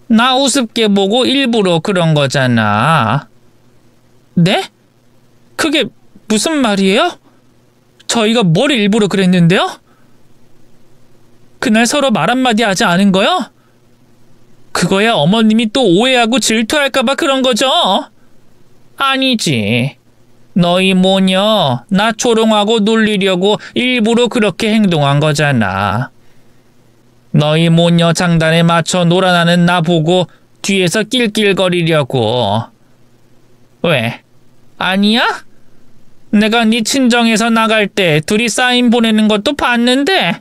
나 우습게 보고 일부러 그런 거잖아. 네? 그게 무슨 말이에요? 저희가 뭘 일부러 그랬는데요? 그날 서로 말 한마디 하지 않은 거요? 그거야 어머님이 또 오해하고 질투할까봐 그런 거죠? 아니지. 너희 모녀 나 조롱하고 놀리려고 일부러 그렇게 행동한 거잖아. 너희 모녀 장단에 맞춰 놀아나는 나 보고 뒤에서 낄낄거리려고. 왜? 아니야? 내가 네 친정에서 나갈 때 둘이 사인 보내는 것도 봤는데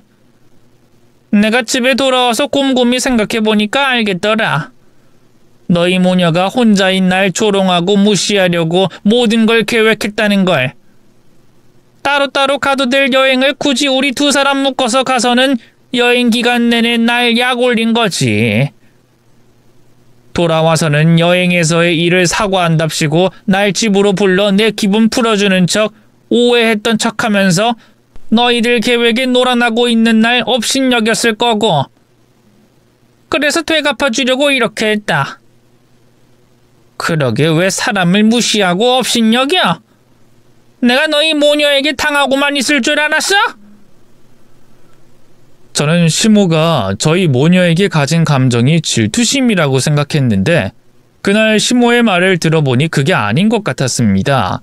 내가 집에 돌아와서 곰곰이 생각해보니까 알겠더라. 너희 모녀가 혼자인 날 조롱하고 무시하려고 모든 걸 계획했다는 걸. 따로따로 가도 될 여행을 굳이 우리 두 사람 묶어서 가서는 여행 기간 내내 날 약 올린 거지. 돌아와서는 여행에서의 일을 사과한답시고 날 집으로 불러 내 기분 풀어주는 척 오해했던 척하면서 너희들 계획에 놀아나고 있는 날 업신여겼을 거고. 그래서 되갚아주려고 이렇게 했다. 그러게 왜 사람을 무시하고 업신여겨? 내가 너희 모녀에게 당하고만 있을 줄 알았어? 저는 시모가 저희 모녀에게 가진 감정이 질투심이라고 생각했는데 그날 시모의 말을 들어보니 그게 아닌 것 같았습니다.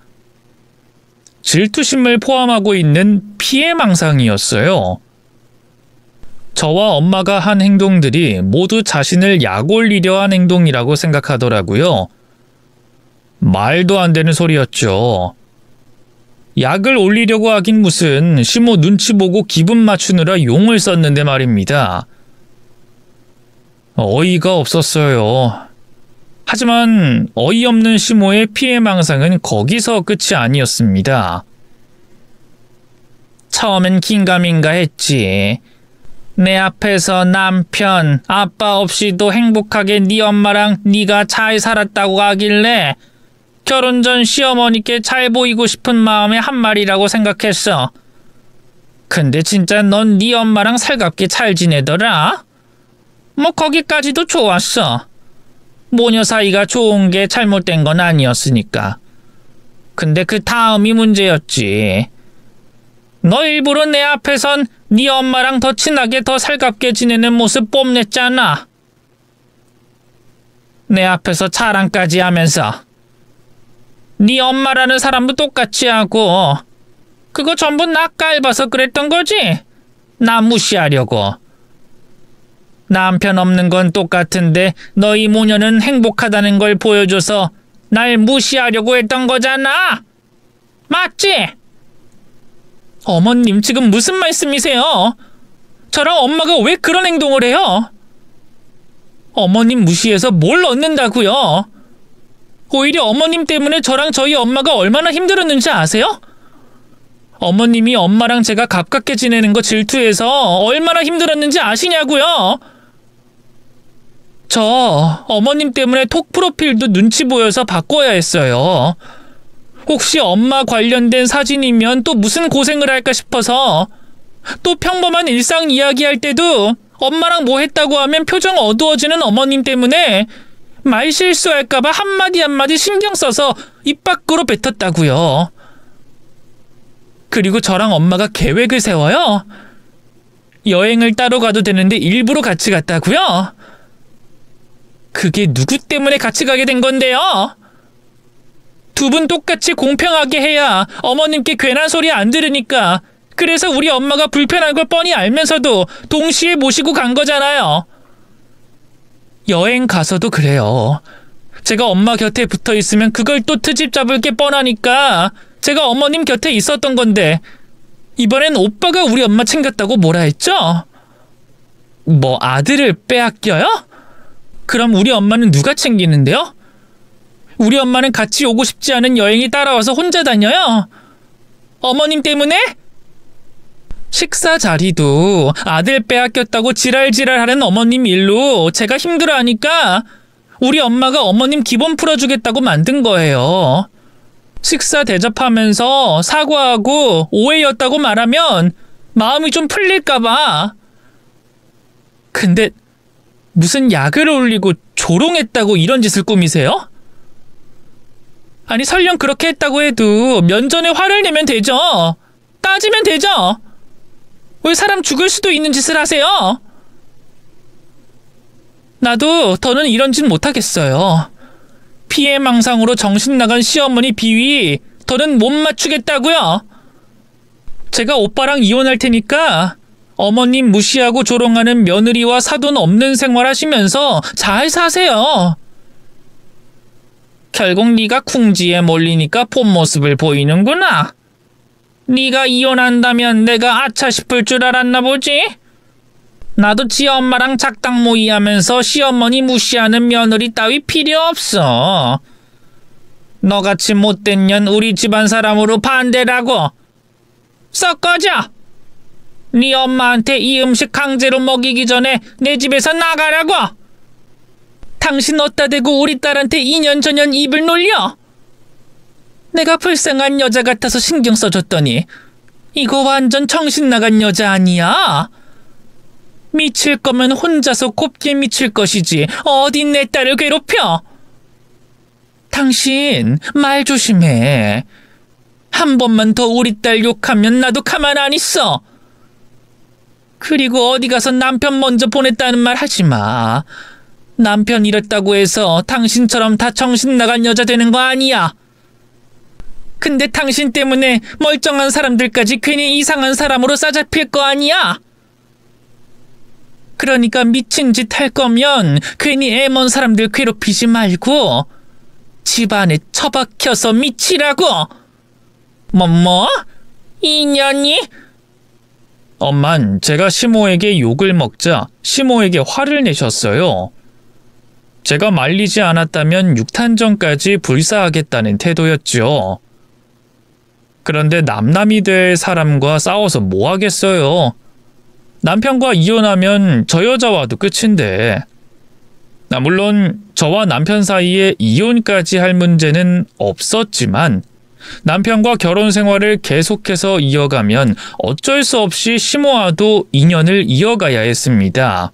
질투심을 포함하고 있는 피해망상이었어요. 저와 엄마가 한 행동들이 모두 자신을 약 올리려 한 행동이라고 생각하더라고요. 말도 안 되는 소리였죠. 약을 올리려고 하긴 무슨 시모 눈치 보고 기분 맞추느라 용을 썼는데 말입니다. 어이가 없었어요. 하지만 어이없는 시모의 피해망상은 거기서 끝이 아니었습니다. 처음엔 긴가민가 했지. 내 앞에서 남편, 아빠 없이도 행복하게 네 엄마랑 네가 잘 살았다고 하길래 결혼 전 시어머니께 잘 보이고 싶은 마음의 한 말이라고 생각했어. 근데 진짜 넌 네 엄마랑 살갑게 잘 지내더라? 뭐 거기까지도 좋았어. 모녀 사이가 좋은 게 잘못된 건 아니었으니까. 근데 그 다음이 문제였지. 너 일부러 내 앞에선 네 엄마랑 더 친하게 더 살갑게 지내는 모습 뽐냈잖아. 내 앞에서 자랑까지 하면서. 네 엄마라는 사람도 똑같이 하고 그거 전부 나 깔봐서 그랬던 거지? 나 무시하려고. 남편 없는 건 똑같은데 너희 모녀는 행복하다는 걸 보여줘서 날 무시하려고 했던 거잖아. 맞지? 어머님 지금 무슨 말씀이세요? 저랑 엄마가 왜 그런 행동을 해요? 어머님 무시해서 뭘 얻는다고요? 오히려 어머님 때문에 저랑 저희 엄마가 얼마나 힘들었는지 아세요? 어머님이 엄마랑 제가 가깝게 지내는 거 질투해서 얼마나 힘들었는지 아시냐고요? 저 어머님 때문에 톡 프로필도 눈치 보여서 바꿔야 했어요. 혹시 엄마 관련된 사진이면 또 무슨 고생을 할까 싶어서. 또 평범한 일상 이야기할 때도 엄마랑 뭐 했다고 하면 표정 어두워지는 어머님 때문에 말 실수할까봐 한마디 한마디 신경 써서 입 밖으로 뱉었다고요. 그리고 저랑 엄마가 계획을 세워요. 여행을 따로 가도 되는데 일부러 같이 갔다고요? 그게 누구 때문에 같이 가게 된 건데요? 두 분 똑같이 공평하게 해야 어머님께 괜한 소리 안 들으니까 그래서 우리 엄마가 불편한 걸 뻔히 알면서도 동시에 모시고 간 거잖아요. 여행 가서도 그래요. 제가 엄마 곁에 붙어 있으면 그걸 또 트집 잡을 게 뻔하니까 제가 어머님 곁에 있었던 건데 이번엔 오빠가 우리 엄마 챙겼다고 뭐라 했죠? 뭐 아들을 빼앗겨요? 그럼 우리 엄마는 누가 챙기는데요? 우리 엄마는 같이 오고 싶지 않은 여행이 따라와서 혼자 다녀요? 어머님 때문에? 식사 자리도 아들 빼앗겼다고 지랄지랄하는 어머님 일로 제가 힘들어하니까 우리 엄마가 어머님 기본 풀어주겠다고 만든 거예요. 식사 대접하면서 사과하고 오해였다고 말하면 마음이 좀 풀릴까봐. 근데 무슨 약을 올리고 조롱했다고 이런 짓을 꾸미세요? 아니 설령 그렇게 했다고 해도 면전에 화를 내면 되죠. 따지면 되죠. 왜 사람 죽을 수도 있는 짓을 하세요? 나도 더는 이런 짓 못하겠어요. 피해망상으로 정신 나간 시어머니 비위 더는 못 맞추겠다고요. 제가 오빠랑 이혼할 테니까 어머님 무시하고 조롱하는 며느리와 사돈 없는 생활하시면서 잘 사세요. 결국 네가 쿵지에 몰리니까 본 모습을 보이는구나. 네가 이혼한다면 내가 아차 싶을 줄 알았나 보지? 나도 지 엄마랑 작당 모의하면서 시어머니 무시하는 며느리 따위 필요 없어. 너같이 못된 년 우리 집안 사람으로 반대라고. 썩 꺼져. 네 엄마한테 이 음식 강제로 먹이기 전에 내 집에서 나가라고. 당신 어따 대고 우리 딸한테 2년 전년 입을 놀려. 내가 불쌍한 여자 같아서 신경 써줬더니 이거 완전 정신 나간 여자 아니야? 미칠 거면 혼자서 곱게 미칠 것이지 어딘 내 딸을 괴롭혀? 당신 말 조심해. 한 번만 더 우리 딸 욕하면 나도 가만 안 있어. 그리고 어디 가서 남편 먼저 보냈다는 말 하지 마. 남편 이랬다고 해서 당신처럼 다 정신 나간 여자 되는 거 아니야. 근데 당신 때문에 멀쩡한 사람들까지 괜히 이상한 사람으로 싸잡힐 거 아니야? 그러니까 미친 짓 할 거면 괜히 애 먼 사람들 괴롭히지 말고 집안에 처박혀서 미치라고. 뭐? 인연이? 엄만 제가 시모에게 욕을 먹자 시모에게 화를 내셨어요. 제가 말리지 않았다면 육탄전까지 불사하겠다는 태도였죠. 그런데 남남이 될 사람과 싸워서 뭐 하겠어요. 남편과 이혼하면 저 여자와도 끝인데. 물론 저와 남편 사이에 이혼까지 할 문제는 없었지만 남편과 결혼 생활을 계속해서 이어가면 어쩔 수 없이 시모와도 인연을 이어가야 했습니다.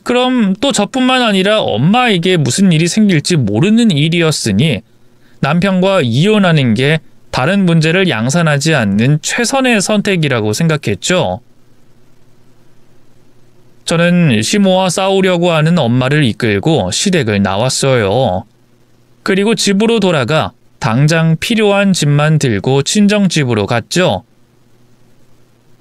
그럼 또 저뿐만 아니라 엄마에게 무슨 일이 생길지 모르는 일이었으니 남편과 이혼하는 게 다른 문제를 양산하지 않는 최선의 선택이라고 생각했죠. 저는 시모와 싸우려고 하는 엄마를 이끌고 시댁을 나왔어요. 그리고 집으로 돌아가 당장 필요한 짐만 들고 친정집으로 갔죠.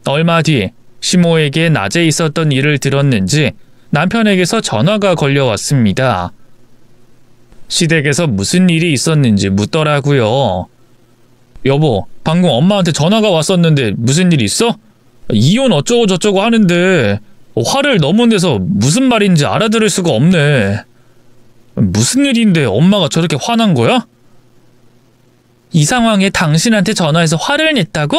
얼마 뒤 시모에게 낮에 있었던 일을 들었는지 남편에게서 전화가 걸려왔습니다. 시댁에서 무슨 일이 있었는지 묻더라고요. 여보, 방금 엄마한테 전화가 왔었는데 무슨 일 있어? 이혼 어쩌고 저쩌고 하는데 화를 너무 내서 무슨 말인지 알아들을 수가 없네. 무슨 일인데 엄마가 저렇게 화난 거야? 이 상황에 당신한테 전화해서 화를 냈다고?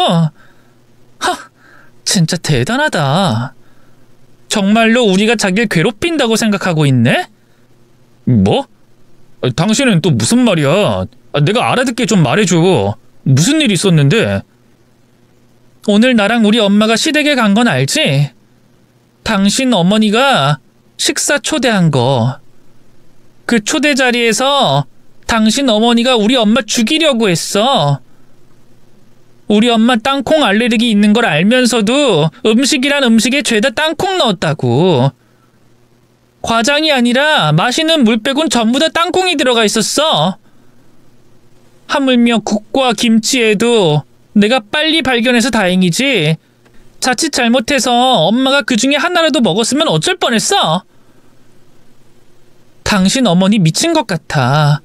진짜 대단하다. 정말로 우리가 자기를 괴롭힌다고 생각하고 있네? 뭐? 당신은 또 무슨 말이야? 내가 알아듣게 좀 말해줘. 무슨 일 있었는데? 오늘 나랑 우리 엄마가 시댁에 간 건 알지? 당신 어머니가 식사 초대한 거. 그 초대 자리에서 당신 어머니가 우리 엄마 죽이려고 했어. 우리 엄마 땅콩 알레르기 있는 걸 알면서도 음식이란 음식에 죄다 땅콩 넣었다고. 과장이 아니라 마시는 물 빼곤 전부 다 땅콩이 들어가 있었어. 하물며 국과 김치에도 내가 빨리 발견해서 다행이지. 자칫 잘못해서 엄마가 그 중에 하나라도 먹었으면 어쩔 뻔했어. 당신 어머니 미친 것 같아.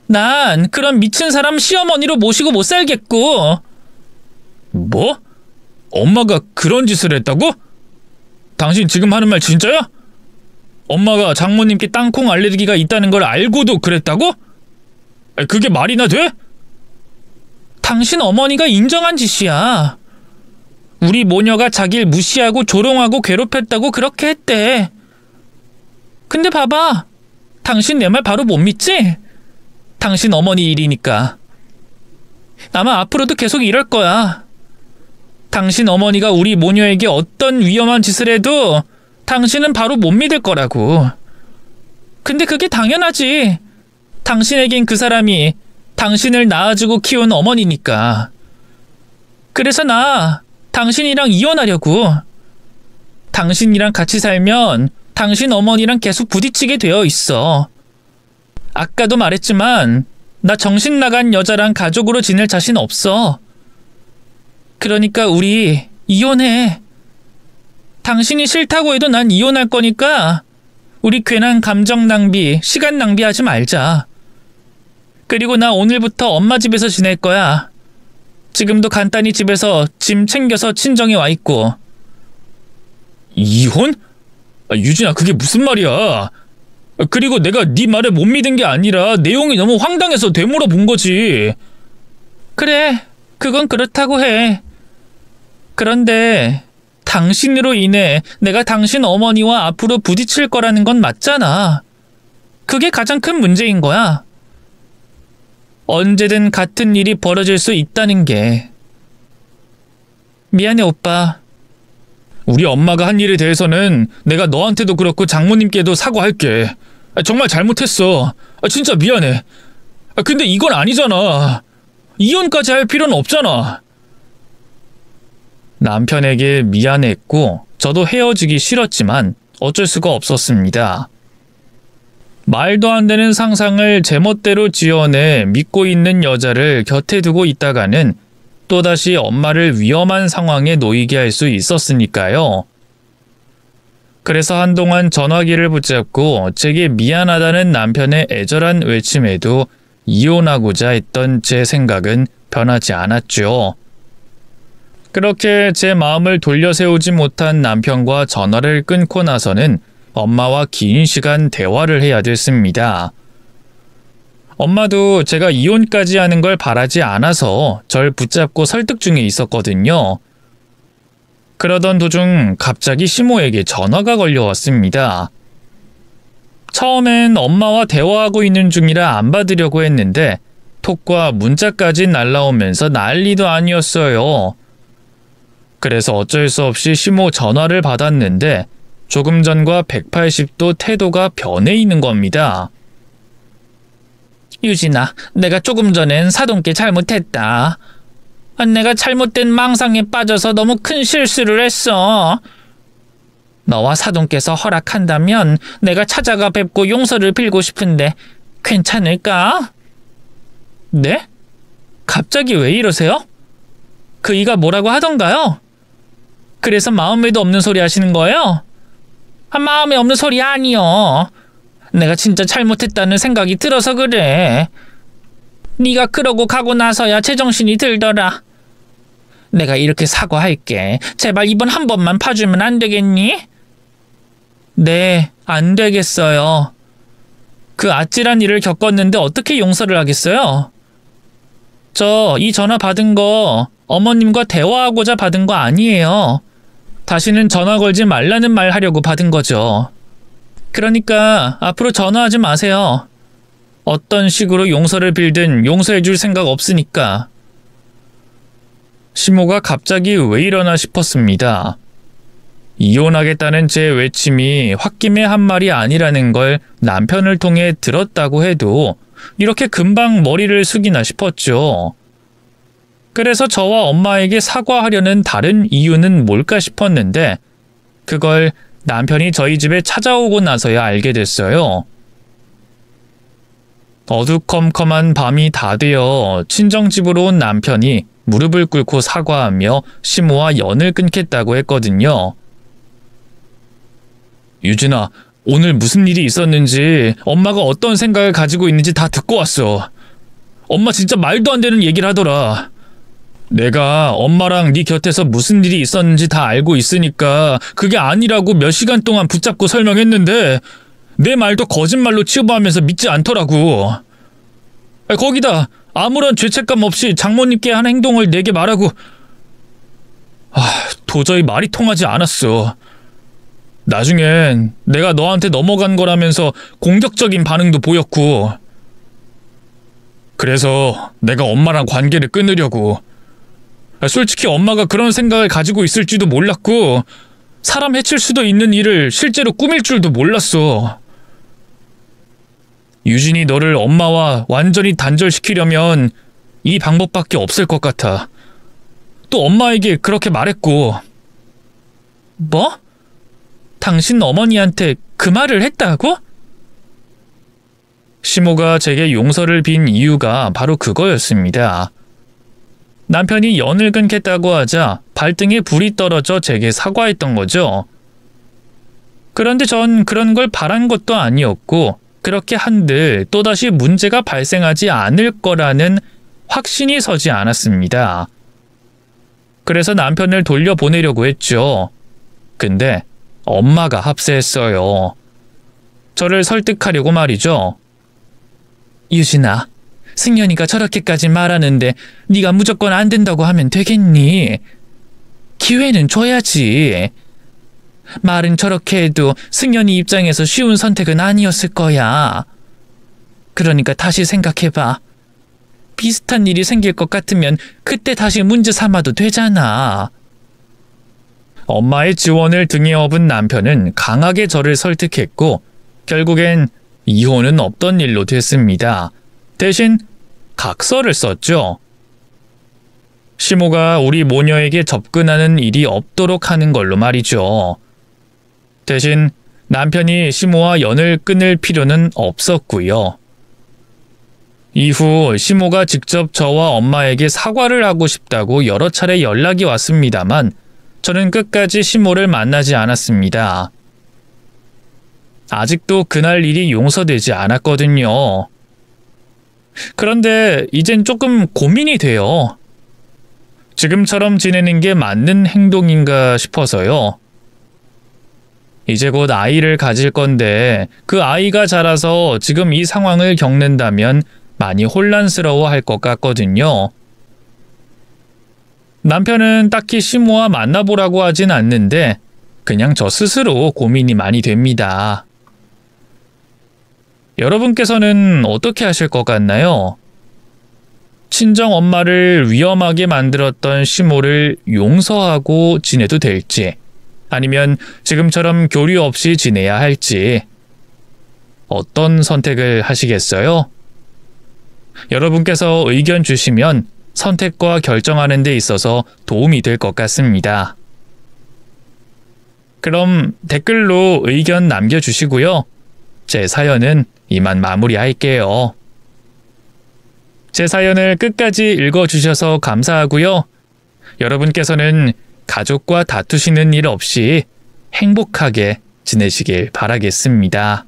난 그런 미친 사람 시어머니로 모시고 못 살겠고. 뭐? 엄마가 그런 짓을 했다고? 당신 지금 하는 말 진짜야? 엄마가 장모님께 땅콩 알레르기가 있다는 걸 알고도 그랬다고? 그게 말이나 돼? 당신 어머니가 인정한 짓이야. 우리 모녀가 자기를 무시하고 조롱하고 괴롭혔다고 그렇게 했대. 근데 봐봐. 당신 내 말 바로 못 믿지? 당신 어머니 일이니까. 아마 앞으로도 계속 이럴 거야. 당신 어머니가 우리 모녀에게 어떤 위험한 짓을 해도 당신은 바로 못 믿을 거라고. 근데 그게 당연하지. 당신에겐 그 사람이 당신을 낳아주고 키운 어머니니까. 그래서 나 당신이랑 이혼하려고. 당신이랑 같이 살면 당신 어머니랑 계속 부딪히게 되어 있어. 아까도 말했지만 나 정신 나간 여자랑 가족으로 지낼 자신 없어. 그러니까 우리 이혼해. 당신이 싫다고 해도 난 이혼할 거니까 우리 괜한 감정 낭비, 시간 낭비하지 말자. 그리고 나 오늘부터 엄마 집에서 지낼 거야. 지금도 간단히 집에서 짐 챙겨서 친정에 와 있고. 이혼? 유진아, 그게 무슨 말이야? 그리고 내가 네 말을 못 믿은 게 아니라 내용이 너무 황당해서 되물어본 거지. 그래, 그건 그렇다고 해. 그런데 당신으로 인해 내가 당신 어머니와 앞으로 부딪힐 거라는 건 맞잖아. 그게 가장 큰 문제인 거야. 언제든 같은 일이 벌어질 수 있다는 게. 미안해, 오빠. 우리 엄마가 한 일에 대해서는 내가 너한테도 그렇고 장모님께도 사과할게. 정말 잘못했어. 진짜 미안해. 근데 이건 아니잖아. 이혼까지 할 필요는 없잖아. 남편에게 미안했고 저도 헤어지기 싫었지만 어쩔 수가 없었습니다. 말도 안 되는 상상을 제멋대로 지어내 믿고 있는 여자를 곁에 두고 있다가는 또다시 엄마를 위험한 상황에 놓이게 할 수 있었으니까요. 그래서 한동안 전화기를 붙잡고 제게 미안하다는 남편의 애절한 외침에도 이혼하고자 했던 제 생각은 변하지 않았죠. 그렇게 제 마음을 돌려세우지 못한 남편과 전화를 끊고 나서는 엄마와 긴 시간 대화를 해야 됐습니다. 엄마도 제가 이혼까지 하는 걸 바라지 않아서 절 붙잡고 설득 중에 있었거든요. 그러던 도중 갑자기 시모에게 전화가 걸려왔습니다. 처음엔 엄마와 대화하고 있는 중이라 안 받으려고 했는데 톡과 문자까지 날라오면서 난리도 아니었어요. 그래서 어쩔 수 없이 시모 전화를 받았는데 조금 전과 180도 태도가 변해 있는 겁니다. 유진아, 내가 조금 전엔 사돈께 잘못했다. 내가 잘못된 망상에 빠져서 너무 큰 실수를 했어. 너와 사돈께서 허락한다면 내가 찾아가 뵙고 용서를 빌고 싶은데 괜찮을까? 네? 갑자기 왜 이러세요? 그 이가 뭐라고 하던가요? 그래서 마음에도 없는 소리 하시는 거예요? 마음에 없는 소리 아니요. 내가 진짜 잘못했다는 생각이 들어서 그래. 네가 그러고 가고 나서야 제정신이 들더라. 내가 이렇게 사과할게. 제발 이번 한 번만 봐주면 안 되겠니? 네, 안 되겠어요. 그 아찔한 일을 겪었는데 어떻게 용서를 하겠어요? 저 이 전화 받은 거 어머님과 대화하고자 받은 거 아니에요. 다시는 전화 걸지 말라는 말 하려고 받은 거죠. 그러니까 앞으로 전화하지 마세요. 어떤 식으로 용서를 빌든 용서해 줄 생각 없으니까. 시모가 갑자기 왜 이러나 싶었습니다. 이혼하겠다는 제 외침이 홧김에 한 말이 아니라는 걸 남편을 통해 들었다고 해도 이렇게 금방 머리를 숙이나 싶었죠. 그래서 저와 엄마에게 사과하려는 다른 이유는 뭘까 싶었는데 그걸 남편이 저희 집에 찾아오고 나서야 알게 됐어요. 어두컴컴한 밤이 다 되어 친정집으로 온 남편이 무릎을 꿇고 사과하며 시모와 연을 끊겠다고 했거든요. 유진아, 오늘 무슨 일이 있었는지 엄마가 어떤 생각을 가지고 있는지 다 듣고 왔어. 엄마 진짜 말도 안 되는 얘기를 하더라. 내가 엄마랑 네 곁에서 무슨 일이 있었는지 다 알고 있으니까 그게 아니라고 몇 시간 동안 붙잡고 설명했는데 내 말도 거짓말로 치부하면서 믿지 않더라고. 거기다 아무런 죄책감 없이 장모님께 한 행동을 내게 말하고 도저히 말이 통하지 않았어. 나중엔 내가 너한테 넘어간 거라면서 공격적인 반응도 보였고 그래서 내가 엄마랑 관계를 끊으려고. 솔직히 엄마가 그런 생각을 가지고 있을지도 몰랐고 사람 해칠 수도 있는 일을 실제로 꾸밀 줄도 몰랐어. 유진이 너를 엄마와 완전히 단절시키려면 이 방법밖에 없을 것 같아. 또 엄마에게 그렇게 말했고. 뭐? 당신 어머니한테 그 말을 했다고? 시모가 제게 용서를 빈 이유가 바로 그거였습니다. 남편이 연을 끊겠다고 하자 발등에 불이 떨어져 제게 사과했던 거죠. 그런데 전 그런 걸 바란 것도 아니었고 그렇게 한들 또다시 문제가 발생하지 않을 거라는 확신이 서지 않았습니다. 그래서 남편을 돌려보내려고 했죠. 근데 엄마가 합세했어요. 저를 설득하려고 말이죠. 유진아, 승연이가 저렇게까지 말하는데 네가 무조건 안 된다고 하면 되겠니? 기회는 줘야지. 말은 저렇게 해도 승연이 입장에서 쉬운 선택은 아니었을 거야. 그러니까 다시 생각해봐. 비슷한 일이 생길 것 같으면 그때 다시 문제 삼아도 되잖아. 엄마의 지원을 등에 업은 남편은 강하게 저를 설득했고 결국엔 이혼은 없던 일로 됐습니다. 대신 각서를 썼죠. 시모가 우리 모녀에게 접근하는 일이 없도록 하는 걸로 말이죠. 대신 남편이 시모와 연을 끊을 필요는 없었고요. 이후 시모가 직접 저와 엄마에게 사과를 하고 싶다고 여러 차례 연락이 왔습니다만 저는 끝까지 시모를 만나지 않았습니다. 아직도 그날 일이 용서되지 않았거든요. 그런데 이젠 조금 고민이 돼요. 지금처럼 지내는 게 맞는 행동인가 싶어서요. 이제 곧 아이를 가질 건데 그 아이가 자라서 지금 이 상황을 겪는다면 많이 혼란스러워할 것 같거든요. 남편은 딱히 시모와 만나보라고 하진 않는데 그냥 저 스스로 고민이 많이 됩니다. 여러분께서는 어떻게 하실 것 같나요? 친정 엄마를 위험하게 만들었던 시모를 용서하고 지내도 될지, 아니면 지금처럼 교류 없이 지내야 할지, 어떤 선택을 하시겠어요? 여러분께서 의견 주시면 선택과 결정하는 데 있어서 도움이 될 것 같습니다. 그럼 댓글로 의견 남겨주시고요. 제 사연은 이만 마무리할게요. 제 사연을 끝까지 읽어주셔서 감사하고요. 여러분께서는 가족과 다투시는 일 없이 행복하게 지내시길 바라겠습니다.